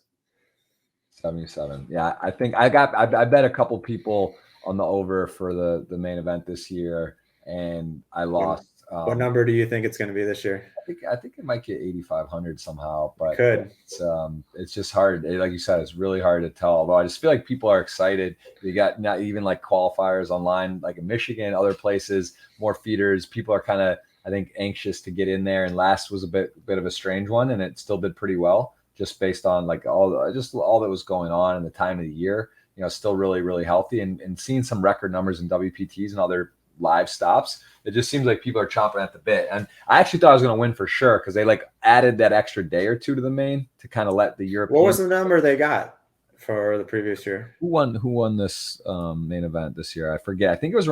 77. Yeah, I think I bet a couple people on the over for the main event this year, and I lost. What number do you think it's going to be this year? I think it might get 8,500 somehow, but it's just hard. Like you said, it's really hard to tell. Although I just feel like people are excited. You got not even like qualifiers online, like in Michigan, other places, more feeders. People are kind of, I think, anxious to get in there. And last was a bit of a strange one, and it still did pretty well, just based on like all that was going on in the time of the year. Still really, really healthy, and seeing some record numbers in WPTs and other live stops. It just seems like people are chomping at the bit. And I actually thought I was going to win for sure, because they like added that extra day or two to the main to kind of let the European. What was the number they got for the previous year? Who won this main event this year? I forget. I think it was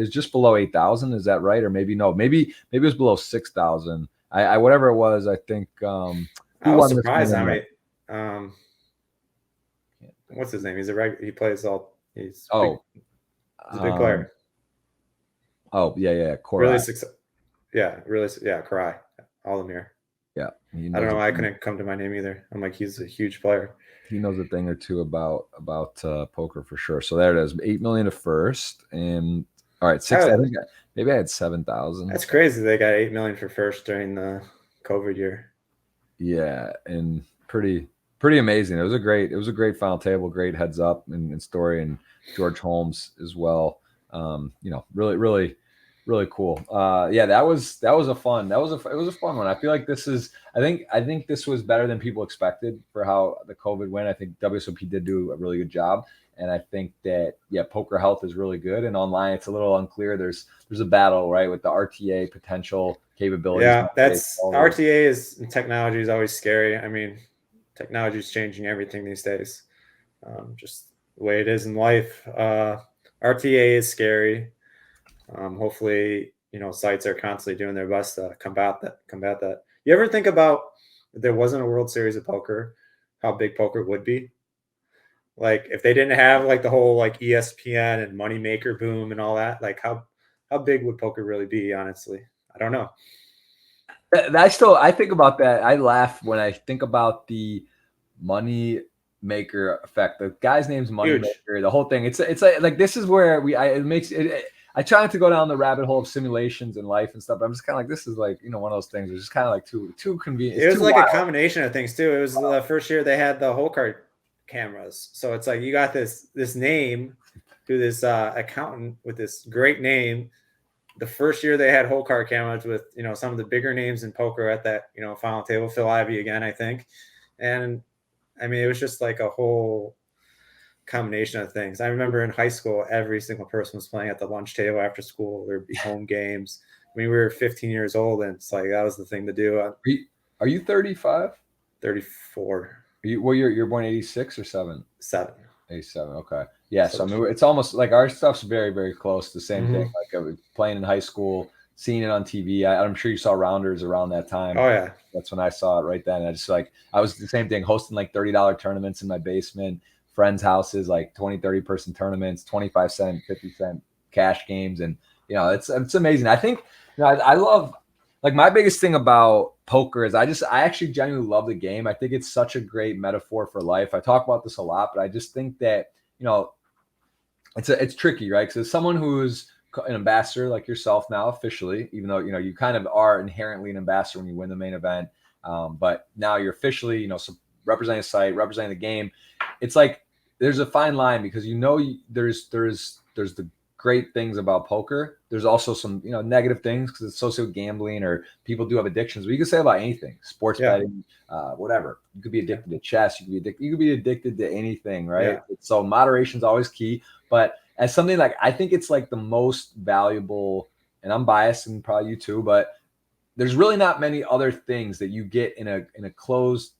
just below 8,000. Is that right? Or maybe no. Maybe it was below 6,000. I whatever it was. I think. I was surprised how many. What's his name? He plays all. He's a big player. Oh yeah, Korai. Really, Korai, Alamir. Yeah, I don't know why I couldn't come to my name either. I'm like, he's a huge player. He knows a thing or two about poker for sure. So there it is, 8 million to first, and all right, 6. I think maybe I had 7,000. That's crazy. They got 8 million for first during the COVID year. Yeah, and pretty amazing. It was a great final table, great heads up and story, and George Holmes as well. Really really cool. Yeah, that was a fun one. I feel like I think this was better than people expected for how the COVID went. I think WSOP did do a really good job. And I think that, yeah, poker health is really good. And online, it's a little unclear. There's a battle, right, with the RTA potential capabilities. Yeah, that's RTA is technology is always scary. I mean, technology is changing everything these days. Just the way it is in life. RTA is scary. Hopefully, sites are constantly doing their best to combat that. You ever think about if there wasn't a World Series of Poker, how big poker would be? Like if they didn't have like the whole like ESPN and Moneymaker boom and all that, like how big would poker really be? Honestly, I don't know. I think about that. I laugh when I think about the money maker effect. The guy's name's Moneymaker. The whole thing. It's like this is where it makes it. I try not to go down the rabbit hole of simulations in life and stuff. But I'm just kind of like, this is like, one of those things. It's just kind of like too convenient. It was like a combination of things too. It was the first year they had the whole card cameras, so it's like you got this name through this accountant with this great name. The first year they had whole card cameras with some of the bigger names in poker at that final table. Phil Ivey again, I think, and I mean it was just like a whole combination of things. I remember in high school, every single person was playing at the lunch table after school. There'd be home games. I mean, we were 15 years old, and it's like that was the thing to do. Are you 35? 34. You're born 86 or 7? 7. 87. Okay. Yeah. So I mean, it's almost like our stuff's very, very close. The same thing. Like I was playing in high school, seeing it on TV. I'm sure you saw Rounders around that time. Oh yeah. That's when I saw it right then. I was the same thing, hosting like $30 tournaments in my basement, friends' houses, like 20, 30 person tournaments, 25 cent, 50 cent cash games. And, it's amazing. I think, I love, like my biggest thing about poker is I actually genuinely love the game. I think it's such a great metaphor for life. I talk about this a lot, but I just think that, it's tricky, right? Because as someone who's an ambassador like yourself now officially, even though, you kind of are inherently an ambassador when you win the main event. But now you're officially, representing the site, representing the game. It's like, there's a fine line because, there's the great things about poker. There's also some, negative things because it's associated with gambling or people do have addictions. But you can say about anything, sports betting, whatever. You could be addicted to chess. You could be addicted to anything, right? Yeah. So moderation is always key. But as something like, I think it's like the most valuable, and I'm biased and probably you too, but there's really not many other things that you get in a closed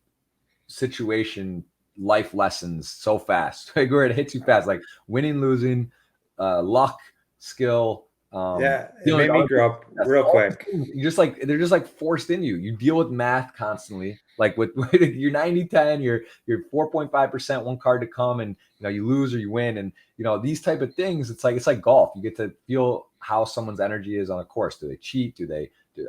situation, life lessons so fast, like where it hits you fast, like winning, losing, luck, skill. It made me grow up real quick. They're just like forced in you. You deal with math constantly. Like with you're 90-10, you're 4.5% one card to come, and you lose or you win, and these type of things. It's like golf. You get to feel how someone's energy is on a course. Do they cheat?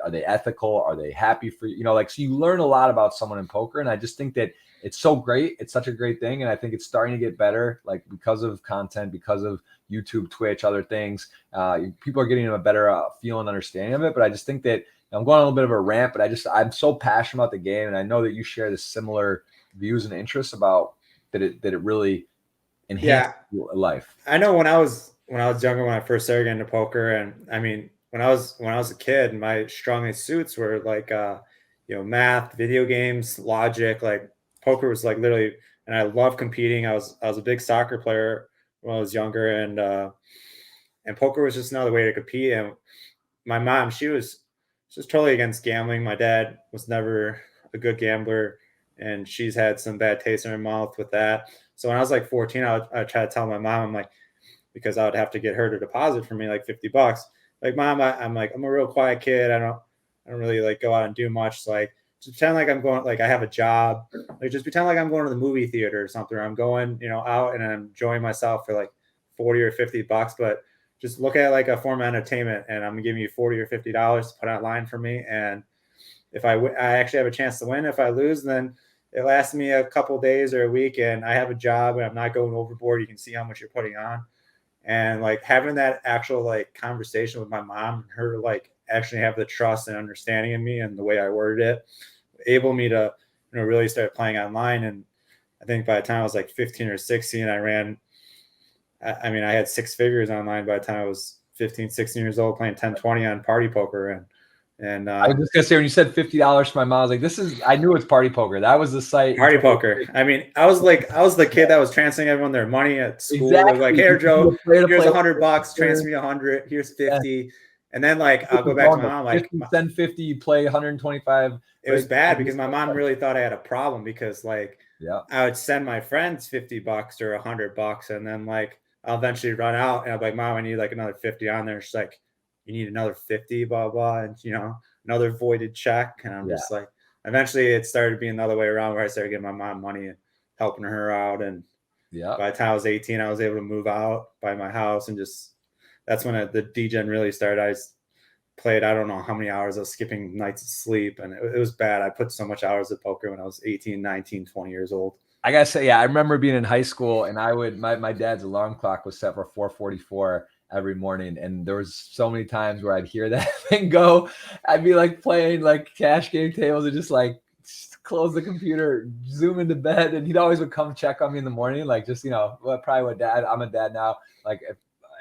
Are they ethical? Are they happy for you? So you learn a lot about someone in poker, and I just think that it's so great. It's such a great thing, and I think it's starting to get better, like because of content, because of YouTube, Twitch, other things. People are getting a better feel and understanding of it. But I just think that I'm going on a little bit of a rant, but I'm so passionate about the game, and I know that you share the similar views and interests about that it really enhances life. I know when I was younger, when I first started getting into poker, and I mean when I was a kid, my strongest suits were like math, video games, logic. Like poker was like literally, and I love competing. I was a big soccer player when I was younger, and poker was just another way to compete. And my mom, she was just totally against gambling. My dad was never a good gambler, and she's had some bad taste in her mouth with that. So when I was like 14, I would try to tell my mom, I'm like, because I would have to get her to deposit for me like $50. Like, Mom, I'm a real quiet kid. I don't really like go out and do much. So, like, just pretend like I'm going, like I have a job. Like, just pretend like I'm going to the movie theater or something. Or I'm going, out and I'm enjoying myself for like 40 or $50. But just look at it like a form of entertainment, and I'm gonna give you $40 or $50 to put online for me. And if I actually have a chance to win. If I lose, then it lasts me a couple days or a week, and I have a job, and I'm not going overboard. You can see how much you're putting on. And like having that actual like conversation with my mom, and her like actually have the trust and understanding in me and the way I worded it, able me to really start playing online. And I think by the time I was like 15 or 16, I had 6 figures online by the time I was 15, 16 years old playing 10, 20 on party poker. And I was just gonna say, when you said $50 for my mom, I was like, this is, I knew it's party poker. That was the site. Party poker. I mean, I was the kid that was transferring everyone their money at school. Exactly. Like, hey, Joe, here's $100, transfer me 100. Here's 50. Yeah. And then like, I'll go back to my mom, like, send 50, you play 125. It was bad because my mom really thought I had a problem because like, yeah, I would send my friends $50 or $100, and then like I'll eventually run out, and I'm like, Mom, I need like another 50 on there. She's like, you need another 50, blah blah, and another voided check. And I'm just like, eventually it started being the other way around, where I started giving my mom money and helping her out. And by the time I was 18, I was able to move out, buy my house, and just that's when the degen really started. I played, I don't know how many hours. I was skipping nights of sleep, and it was bad. I put so much hours at poker when I was 18, 19, 20 years old. I gotta say, I remember being in high school, and I would, my dad's alarm clock was set for 4:44 every morning, and there was so many times where I'd hear that thing go. I'd be like playing like cash game tables and just like close the computer, zoom into bed, and he'd always would come check on me in the morning, like just probably what dad. I'm a dad now. Like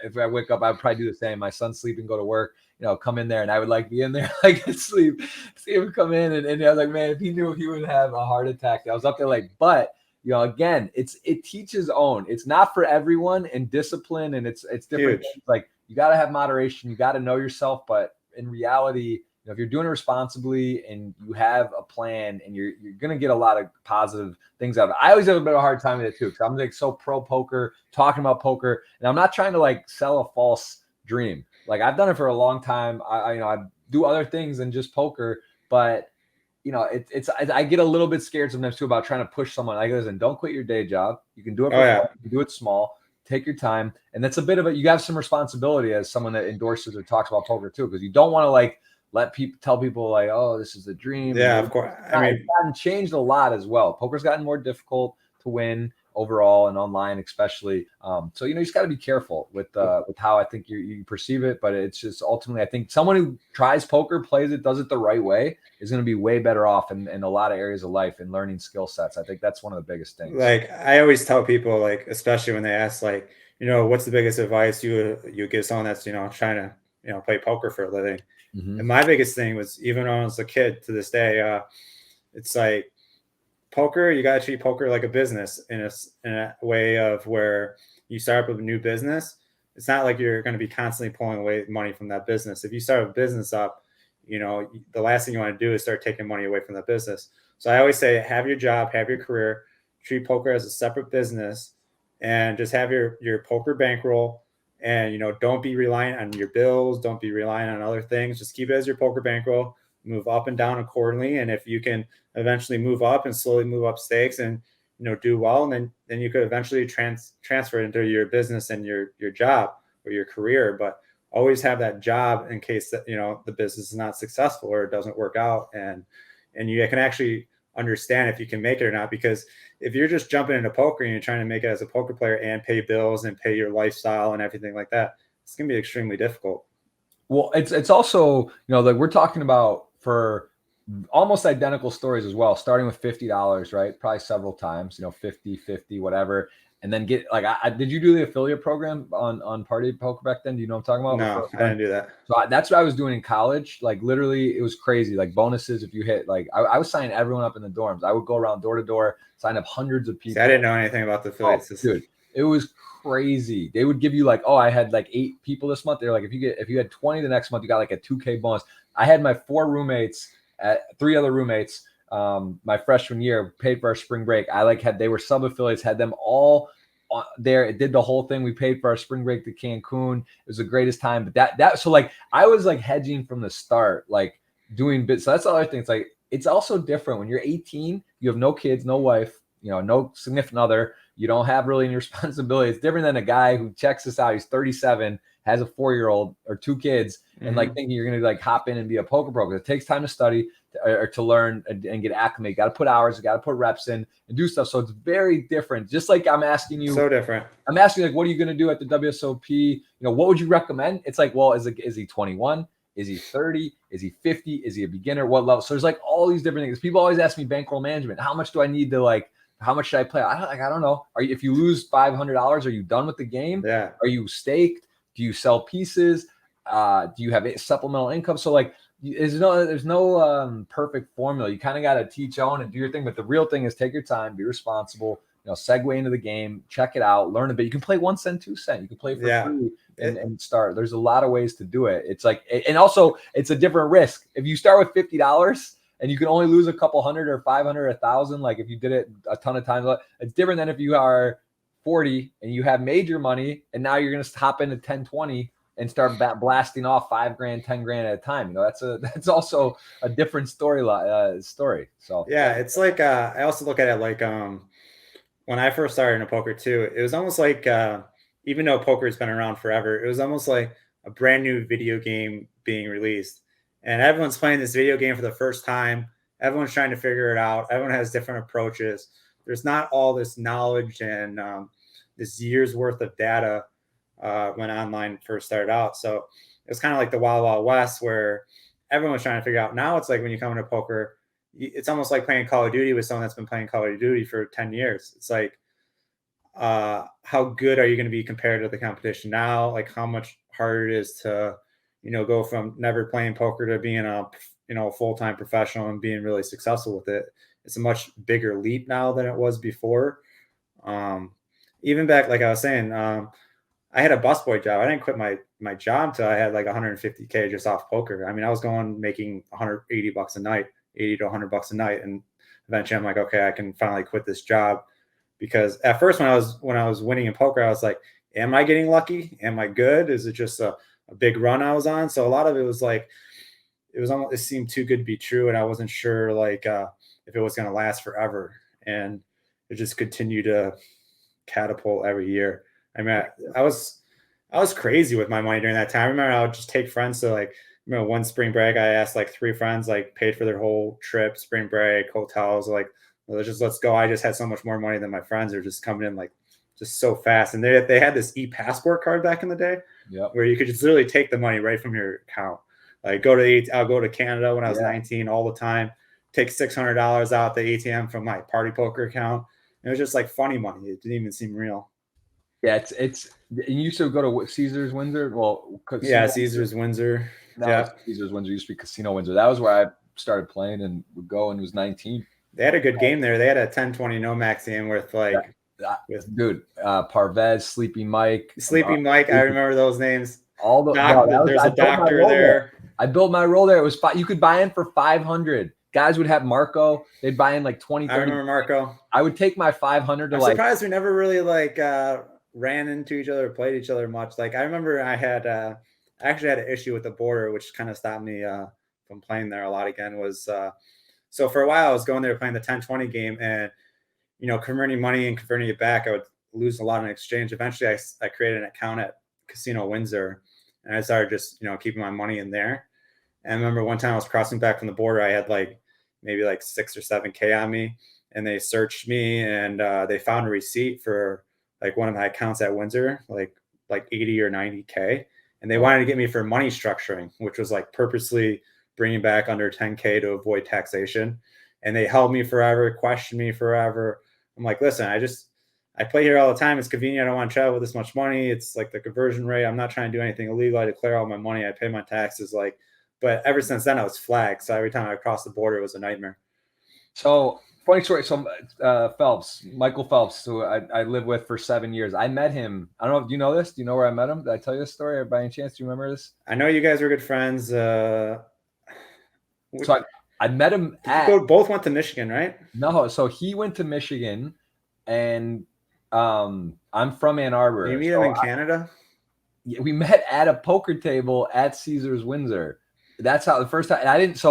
if I wake up, I'd probably do the same. My son's sleeping, go to work. Come in there, and I would like be in there like asleep, see him come in, and I was like, man, if he knew, he would have a heart attack. I was up there like, but again, it teaches own. It's not for everyone, and discipline, and it's different. Like you got to have moderation, you got to know yourself, but in reality, if you're doing it responsibly and you have a plan, and you're gonna get a lot of positive things out of it. I always have a bit of a hard time with it too, because I'm like so pro poker, talking about poker, and I'm not trying to like sell a false dream. Like I've done it for a long time. I do other things than just poker, but I get a little bit scared sometimes too about trying to push someone. Like, listen, don't quit your day job. You can do it. You can do it small. Take your time, and that's a bit of it. You have some responsibility as someone that endorses or talks about poker too, because you don't want to like let people tell people like, oh, this is the dream. Yeah, of course. I mean, it's gotten changed a lot as well. Poker's gotten more difficult to win overall, and online especially. So you just got to be careful with how I think you perceive it. But it's just ultimately, I think someone who tries poker, plays it, does it the right way, is going to be way better off in a lot of areas of life and learning skill sets. I think that's one of the biggest things. Like I always tell people, like especially when they ask, like, what's the biggest advice you give someone that's trying to play poker for a living. Mm-hmm. And my biggest thing was, even when I was a kid to this day, it's like, poker, you got to treat poker like a business in a way of where you start up a new business. It's not like you're going to be constantly pulling away money from that business. If you start a business up, the last thing you want to do is start taking money away from that business. So I always say, have your job, have your career, treat poker as a separate business, and just have your poker bankroll. And, don't be reliant on your bills. Don't be reliant on other things. Just keep it as your poker bankroll. Move up and down accordingly. And if you can eventually move up and slowly move up stakes and do well, and then you could eventually transfer it into your business and your job or your career. But always have that job in case that the business is not successful or it doesn't work out, and you can actually understand if you can make it or not. Because if you're just jumping into poker and you're trying to make it as a poker player and pay bills and pay your lifestyle and everything like that, it's going to be extremely difficult. Well, it's also, like we're talking about for almost identical stories as well, starting with $50, right? Probably several times, 50, whatever. And then get like, did you do the affiliate program on Party Poker back then? Do you know what I'm talking about? No, I didn't do that. So that's what I was doing in college. Like literally, it was crazy. Like bonuses if you hit. Like I was signing everyone up in the dorms. I would go around door to door, sign up hundreds of people. See, I didn't know anything about the affiliate system. Dude, it was crazy. They would give you like, I had like 8 people this month. They're like, if you had 20 the next month, you got like a $2K bonus. I had my 4 roommates, 3 other roommates. My freshman year paid for our spring break. They were sub affiliates, had them all there. It did the whole thing. We paid for our spring break to Cancun. It was the greatest time. But so like I was like hedging from the start, like doing bits. So that's the other thing. It's like, it's also different when you're 18, you have no kids, no wife, no significant other. You don't have really any responsibility. It's different than a guy who checks this out. He's 37, has a 4-year-old or 2 kids, and like thinking you're going to like hop in and be a poker pro. It takes time to study or to learn and get acclimated. Got to put hours, got to put reps in and do stuff. So it's very different. Just like I'm asking you, so different. I'm asking you, like, what are you going to do at the WSOP? What would you recommend? It's like, well, is he 21? Is he 30? Is he 50? Is he a beginner? What level? So there's like all these different things. People always ask me bankroll management. How much do I need to like? How much should I play? I don't know. If you lose $500, are you done with the game? Yeah. Are you staked? Do you sell pieces? Do you have supplemental income? So like, there's no perfect formula. You kind of got to teach on and do your thing. But the real thing is take your time, be responsible, segue into the game, check it out, learn a bit. You can play 1 cent, 2 cent. You can play for free and start. There's a lot of ways to do it. It's like, and also it's a different risk. If you start with $50 and you can only lose a couple hundred or 500 or 1,000, like if you did it a ton of times, it's different than if you are 40 and you have major money and now you're going to hop into 10, 20 and start blasting off 5 grand, 10 grand at a time. That's also a different story. So yeah, it's like I also look at it like when I first started in poker too, it was almost like even though poker has been around forever, it was almost like a brand new video game being released, and everyone's playing this video game for the first time. Everyone's trying to figure it out. Everyone has different approaches. There's not all this knowledge and this year's worth of data when online first started out. So it's kind of like the Wild Wild West where everyone's trying to figure out. Now it's like when you come into poker, it's almost like playing Call of Duty with someone that's been playing Call of Duty for 10 years. It's like, how good are you going to be compared to the competition now? Like how much harder it is to, go from never playing poker to being a, full-time professional and being really successful with it. It's a much bigger leap now than it was before. Even back, like I was saying, I had a busboy job. I didn't quit my job till I had like 150K just off poker. I mean, I was making $180 a night, 80 to $100 a night. And eventually I'm like, okay, I can finally quit this job. Because at first when I was winning in poker, I was like, am I getting lucky? Am I good? Is it just a big run I was on? So a lot of it was like, it seemed too good to be true. And I wasn't sure like if it was going to last forever. And it just continued to catapult every year. I mean, I was crazy with my money during that time. I remember I would just take friends to like, one spring break, I asked like 3 friends, like paid for their whole trip, spring break, hotels, like, let's go. I just had so much more money than my friends. They're just coming in like just so fast. And they had this e-passport card back in the day where you could just literally take the money right from your account. Like I'll go to Canada when I was 19 all the time, take $600 out the ATM from my party poker account. And it was just like funny money. It didn't even seem real. Yeah, it's you used to go to Caesars Windsor. Well, Caesars Windsor. Caesars Windsor used to be Casino Windsor. That was where I started playing and would go and was 19. They had a good game there. They had a 10-20 no max game with like Parvez, Sleepy Mike. I remember those names. There's a doctor there. I built my roll there. It was you could buy in for 500. Guys would have Marco. They'd buy in like 20, 30. I remember Marco. I would take my 500 to I'm surprised we never really like ran into each other or played each other much. Like I remember I actually had an issue with the border, which kind of stopped me from playing there a lot again. Was so for a while I was going there playing the 10-20 game and converting money and converting it back, I would lose a lot in exchange. Eventually I created an account at Casino Windsor and I started just keeping my money in there. And I remember one time I was crossing back from the border, I had like maybe like 6 or 7K on me, and they searched me and they found a receipt for like one of my accounts at Windsor, like 80 or 90K. And they wanted to get me for money structuring, which was like purposely bringing back under 10K to avoid taxation. And they held me forever, questioned me forever. I'm like, listen, I play here all the time. It's convenient. I don't want to travel with this much money. It's like the conversion rate. I'm not trying to do anything illegal. I declare all my money. I pay my taxes. But ever since then I was flagged. So every time I crossed the border, it was a nightmare. So funny story. So Michael Phelps, who I lived with for 7 years. I met him. I don't know. Do you know this? Do you know where I met him? Did I tell you this story? Or by any chance, do you remember this? I know you guys were good friends. So I met him both went to Michigan, right? No. So he went to Michigan and I'm from Ann Arbor. You meet him in Canada? We met at a poker table at Caesars Windsor. That's how the first time. I didn't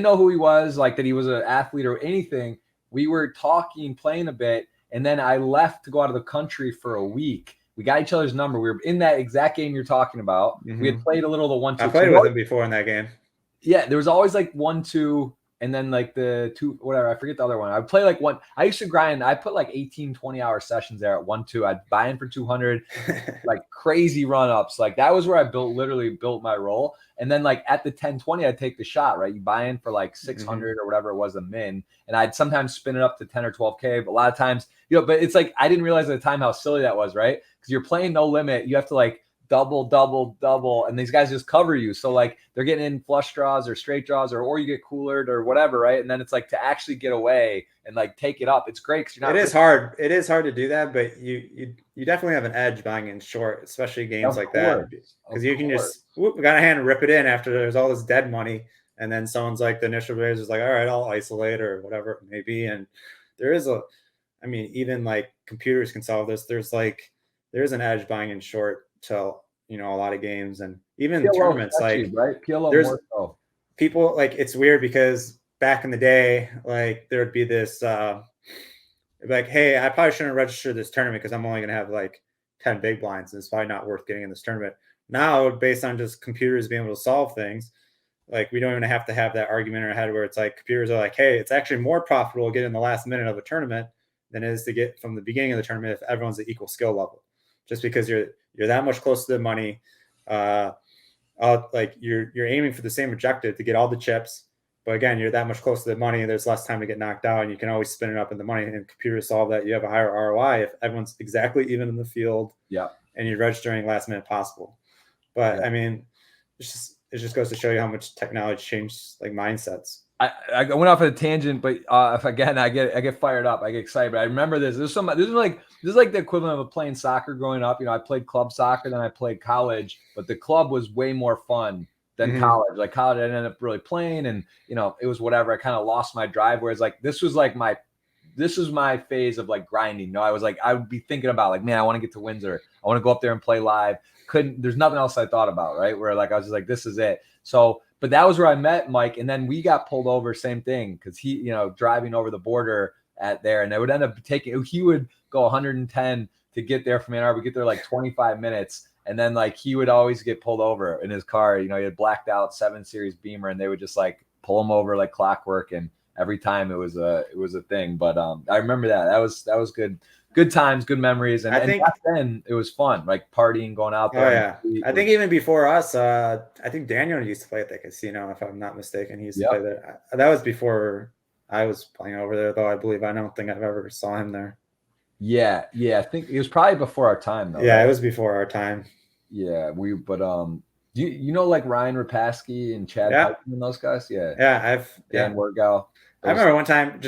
know who he was, like that he was an athlete or anything. We were talking, playing a bit, and then I left to go out of the country for a week. We got each other's number. We were in that exact game you're talking about. Mm-hmm. We had played a little of the 1-2. I played with him before in that game. Yeah, there was always like 1-2. And then like the 2, whatever, I forget the other one. I would play like one. I used to grind. I put like 18, 20-hour sessions there at 1-2. I'd buy in for 200, like crazy run-ups. Like that was where I literally built my roll. And then like at the 10-20, I'd take the shot, right? You buy in for like 600 or whatever it was a min. And I'd sometimes spin it up to 10 or 12K. But a lot of times, but it's like, I didn't realize at the time how silly that was, right? Because you're playing no limit. You have to like double, double, double, and these guys just cover you. So like they're getting in flush draws or straight draws, or you get coolered or whatever, right? And then it's like to actually get away and like take it up. It's great because you're not. It is hard. It is hard to do that, but you definitely have an edge buying in short, especially games like that, because you can just got a hand and rip it in after there's all this dead money, and then someone's like the initial raise is like, all right, I'll isolate or whatever it may be, and there is I mean, even like computers can solve this. There's an edge buying in short to a lot of games, and even tournaments like right. PLO there's more so. People like it's weird because back in the day, like there would be this like, hey, I probably shouldn't register this tournament because I'm only gonna have like 10 big blinds, and it's probably not worth getting in this tournament. Now, based on just computers being able to solve things, like we don't even have to have that argument in our head where it's like computers are like, hey, it's actually more profitable to get in the last minute of a tournament than it is to get from the beginning of the tournament if everyone's at equal skill level, just because you're that much closer to the money. Like you're aiming for the same objective to get all the chips, but again, you're that much closer to the money. There's less time to get knocked out, and you can always spin it up in the money. And computers solve that. You have a higher ROI if everyone's exactly even in the field. Yeah, and you're registering last minute possible. But I mean, it just goes to show you how much technology changed like mindsets. I went off on a tangent, but if again I get fired up, I get excited. But I remember this. This is like the equivalent of playing soccer growing up. I played club soccer, then I played college, but the club was way more fun than college. Like college, I ended up really playing, and it was whatever. I kind of lost my drive. Whereas like this was my phase of like grinding. I was like, I would be thinking about like, man, I want to get to Windsor. I want to go up there and play live. There's nothing else I thought about, right? Where like I was just like, this is it. So. But that was where I met Mike, and then we got pulled over, same thing, because he, driving over the border and they would end up he would go 110 to get there from Ann Arbor, get there like 25 minutes, and then like he would always get pulled over in his car. He had blacked out 7 Series Beamer, and they would just like pull him over like clockwork, and every time it was a thing. But I remember that was good times, good memories, and I think back then it was fun, like partying, going out there. Oh yeah, I think even before us, I think Daniel used to play at the casino, if I'm not mistaken. He used to play there. That was before I was playing over there, though. I don't think I've ever saw him there. Yeah, I think it was probably before our time, though. Yeah, right? It was before our time. Yeah, like Ryan Rapaski and Chad Pikeman and those guys? Yeah, Dan Wergau. I remember one time,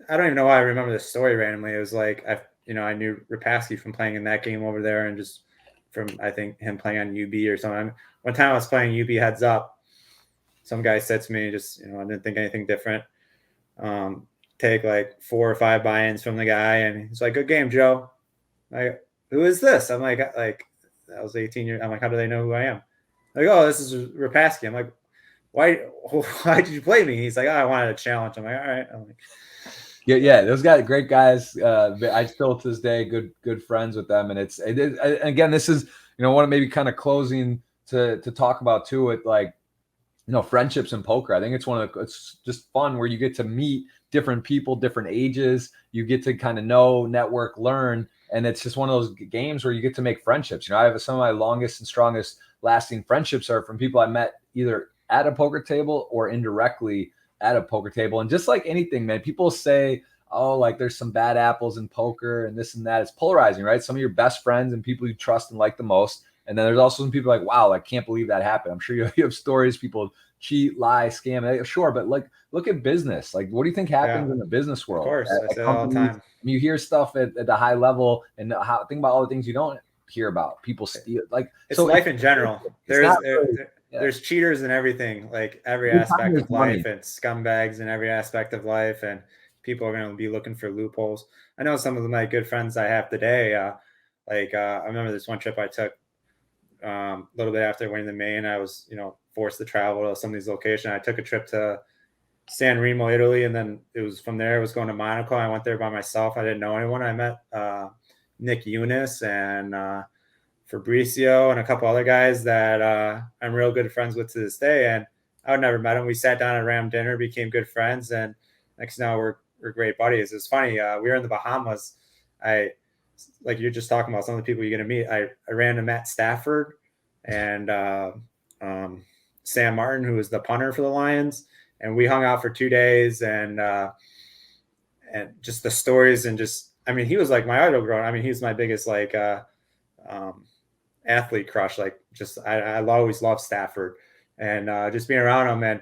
I don't even know why I remember this story randomly. It was like I knew Rapaski from playing in that game over there, and just from I think him playing on UB or something. One time I was playing UB heads up. Some guy said to me, I didn't think anything different. Take like 4 or 5 buy-ins from the guy, and he's like, "Good game, Joe." Like, who is this? I'm like I was 18 years. I'm like, how do they know who I am? Like, oh, this is Rapaski. I'm like, why did you play me? He's like, oh, I wanted a challenge. I'm like, all right. I'm like, yeah, those guys, great guys. I still to this day good friends with them, and again, this is one of maybe kind of closing to talk about too with like friendships in poker. I think it's just fun where you get to meet different people, different ages. You get to kind of know, network, learn, and it's just one of those games where you get to make friendships. I have some of my longest and strongest lasting friendships are from people I met either at a poker table or indirectly at a poker table. And just like anything, man, people say, oh, like there's some bad apples in poker and this and that. It's polarizing, right? Some of your best friends and people you trust and like the most. And then there's also some people like, wow, I can't believe that happened. I'm sure you have stories, people cheat, lie, scam. Sure, but like, look at business. Like, what do you think happens in the business world? Of course, I say all the time. You hear stuff at the high level, and think about all the things you don't hear about. People steal, like it's life in general. There's cheaters in everything, like every aspect of life, and scumbags in every aspect of life, and people are going to be looking for loopholes. I know some of my good friends I have today. I remember this one trip I took a little bit after winning the main. I was, forced to travel to some of these locations. I took a trip to San Remo, Italy, and then it was from there. I was going to Monaco. I went there by myself. I didn't know anyone. I met Nick Eunice and Fabricio and a couple other guys that I'm real good friends with to this day. And I would never met them. We sat down at Ram dinner, became good friends, and next now we're great buddies. It's funny. We were in the Bahamas. Like you're just talking about some of the people you're going to meet. I ran to Matt Stafford and Sam Martin, who was the punter for the Lions. And we hung out for 2 days and just the stories and just, he was like my idol growing. He was my biggest, athlete crush. Like just I always loved Stafford, and just being around him. And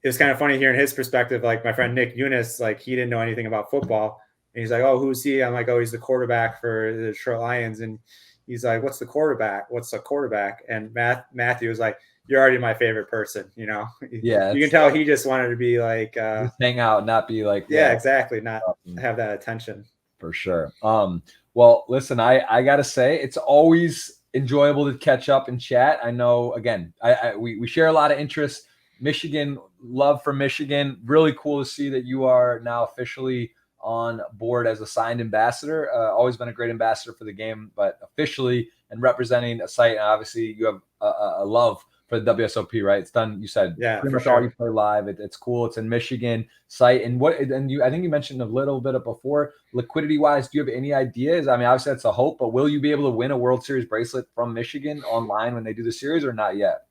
it was kind of funny hearing his perspective. Like my friend Nick Eunice, like he didn't know anything about football, and he's like, "Oh, who's he?" I'm like, "Oh, he's the quarterback for the Detroit Lions." And he's like, "What's the quarterback? What's a quarterback?" And Matthew was like, "You're already my favorite person." You know, Yeah, you can tell he just wanted to be like, just hang out, not be like, yeah, exactly, not have that attention. For sure. Well, listen, I gotta say, it's always enjoyable to catch up and chat. I know, again, we share a lot of interest. Michigan, love for Michigan. Really cool to see that you are now officially on board as a signed ambassador. Always been a great ambassador for the game, but officially and representing a site. And obviously, you have a love for the WSOP, right? It's done. You said pretty much all you play live. It's cool. It's in Michigan site. And I think you mentioned a little bit of before, liquidity wise, do you have any ideas? I mean, obviously that's a hope, but will you be able to win a World Series bracelet from Michigan online when they do the series, or not yet?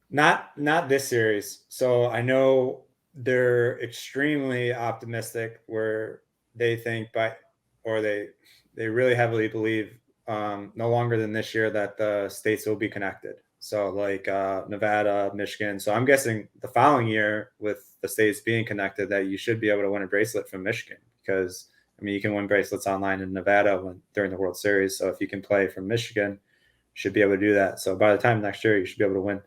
Not this series. So I know they're extremely optimistic where they think they really heavily believe no longer than this year that the states will be connected. So like Nevada, Michigan. So I'm guessing the following year with the states being connected that you should be able to win a bracelet from Michigan, because I mean you can win bracelets online in Nevada during the World Series. So if you can play from Michigan, you should be able to do that. So by the time next year, you should be able to win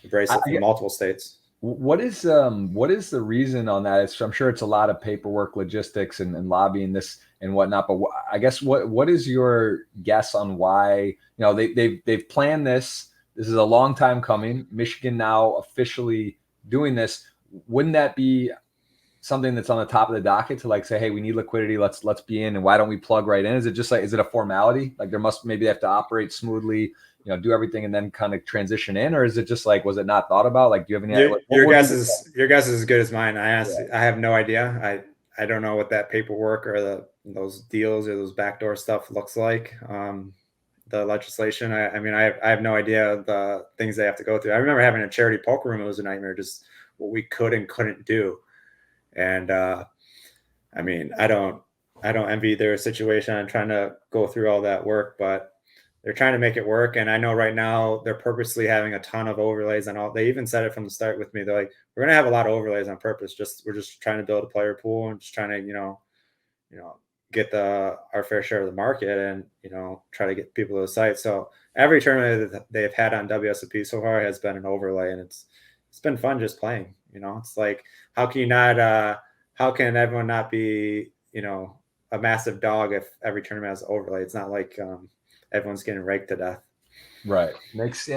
a bracelet from multiple states. What is the reason on that? I'm sure it's a lot of paperwork, logistics, and lobbying this and whatnot. But I guess what is your guess on why they've planned this? This is a long time coming. Michigan now officially doing this. Wouldn't that be something that's on the top of the docket to like say, hey, we need liquidity. Let's be in, and why don't we plug right in? Is it just like, is it a formality? Like maybe they have to operate smoothly, do everything and then kind of transition in, or is it just like, was it not thought about? Like, do you have any? Your guess is as good as mine. I have no idea. I don't know what that paperwork or those deals or those backdoor stuff looks like. The legislation. I mean, I have no idea the things they have to go through. I remember having a charity poker room. It was a nightmare, just what we could and couldn't do. And I mean, I don't envy their situation. I'm trying to go through all that work, but they're trying to make it work. And I know right now they're purposely having a ton of overlays on all. They even said it from the start with me. They're like, we're going to have a lot of overlays on purpose. We're just trying to build a player pool and just trying to, get our fair share of the market and, try to get people to the site. So every tournament that they've had on WSOP so far has been an overlay, and it's been fun just playing. It's like, how can everyone not be, a massive dog if every tournament has overlay? It's not like everyone's getting raked to death. Right. It's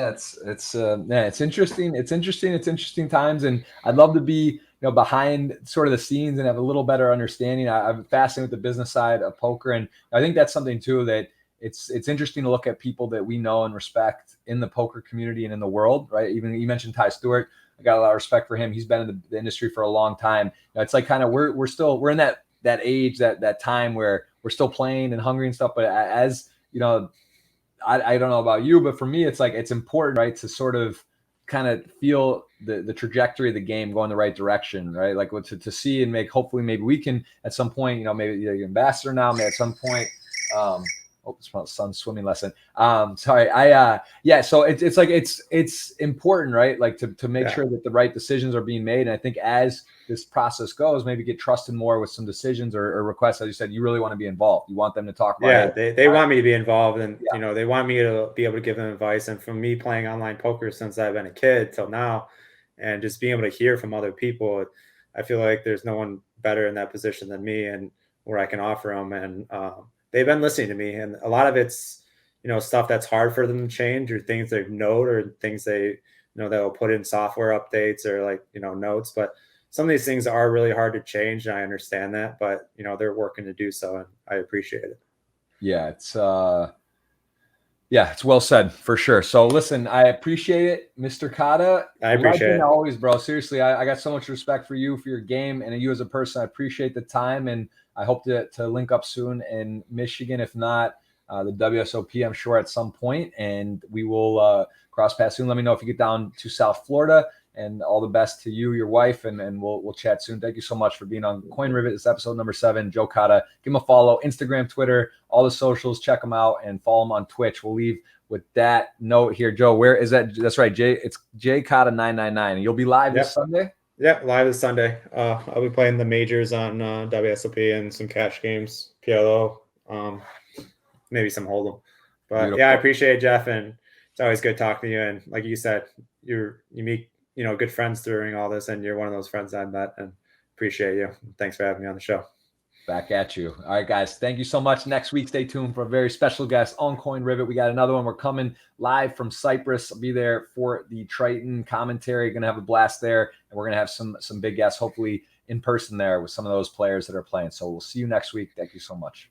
interesting. It's interesting times. And I'd love to be, behind sort of the scenes and have a little better understanding. I'm fascinated with the business side of poker. And I think that's something too, that it's interesting to look at people that we know and respect in the poker community and in the world, right? Even you mentioned Ty Stewart. I got a lot of respect for him. He's been in the industry for a long time. It's like kind of we're in that age, that time where we're still playing and hungry and stuff. But as I don't know about you, but for me, it's like, it's important, right, to sort of kind of feel the trajectory of the game going the right direction, right? Like to see and hopefully maybe we can at some point, maybe you're ambassador now, maybe at some point, it's my son's swimming lesson. Sorry. So it's like, it's important, right? Like to make sure that the right decisions are being made. And I think as this process goes, maybe get trusted more with some decisions or requests. As you said, you really want to be involved. You want them to talk about it. They want me to be involved, and they want me to be able to give them advice. And from me playing online poker since I've been a kid till now, and just being able to hear from other people, I feel like there's no one better in that position than me, and where I can offer them. And they've been listening to me, and a lot of it's stuff that's hard for them to change, or things they note, or things they they'll put in software updates or like notes. But some of these things are really hard to change, and I understand that, but they're working to do so, and I appreciate it. Yeah, it's well said for sure. So listen, I appreciate it, Mr. Cada. I appreciate it always, bro. Seriously, I got so much respect for you, for your game, and you as a person. I appreciate the time, and I hope to link up soon in Michigan, if not the WSOP, I'm sure at some point, and we will cross paths soon. Let me know if you get down to South Florida. And all the best to you, your wife, and we'll chat soon. Thank you so much for being on Coin Rivet. This episode number 7, Joe Cada. Give him a follow, Instagram, Twitter, all the socials. Check them out and follow him on Twitch. We'll leave with that note here, Joe, where is that? That's right, Jay. It's Joe Cada 999. And you'll be live this Sunday. Yep, live this Sunday. I'll be playing the majors on WSOP and some cash games, PLO, maybe some Hold'em. But beautiful. Yeah, I appreciate it, Jeff, and it's always good talking to you. And like you said, you meet good friends during all this, and you're one of those friends I met, and appreciate you. Thanks for having me on the show. Back at you. All right, guys. Thank you so much. Next week, stay tuned for a very special guest on Coin Rivet. We got another one. We're coming live from Cyprus. I'll be there for the Triton commentary. Going to have a blast there, and we're going to have some big guests, hopefully in person there with some of those players that are playing. So we'll see you next week. Thank you so much.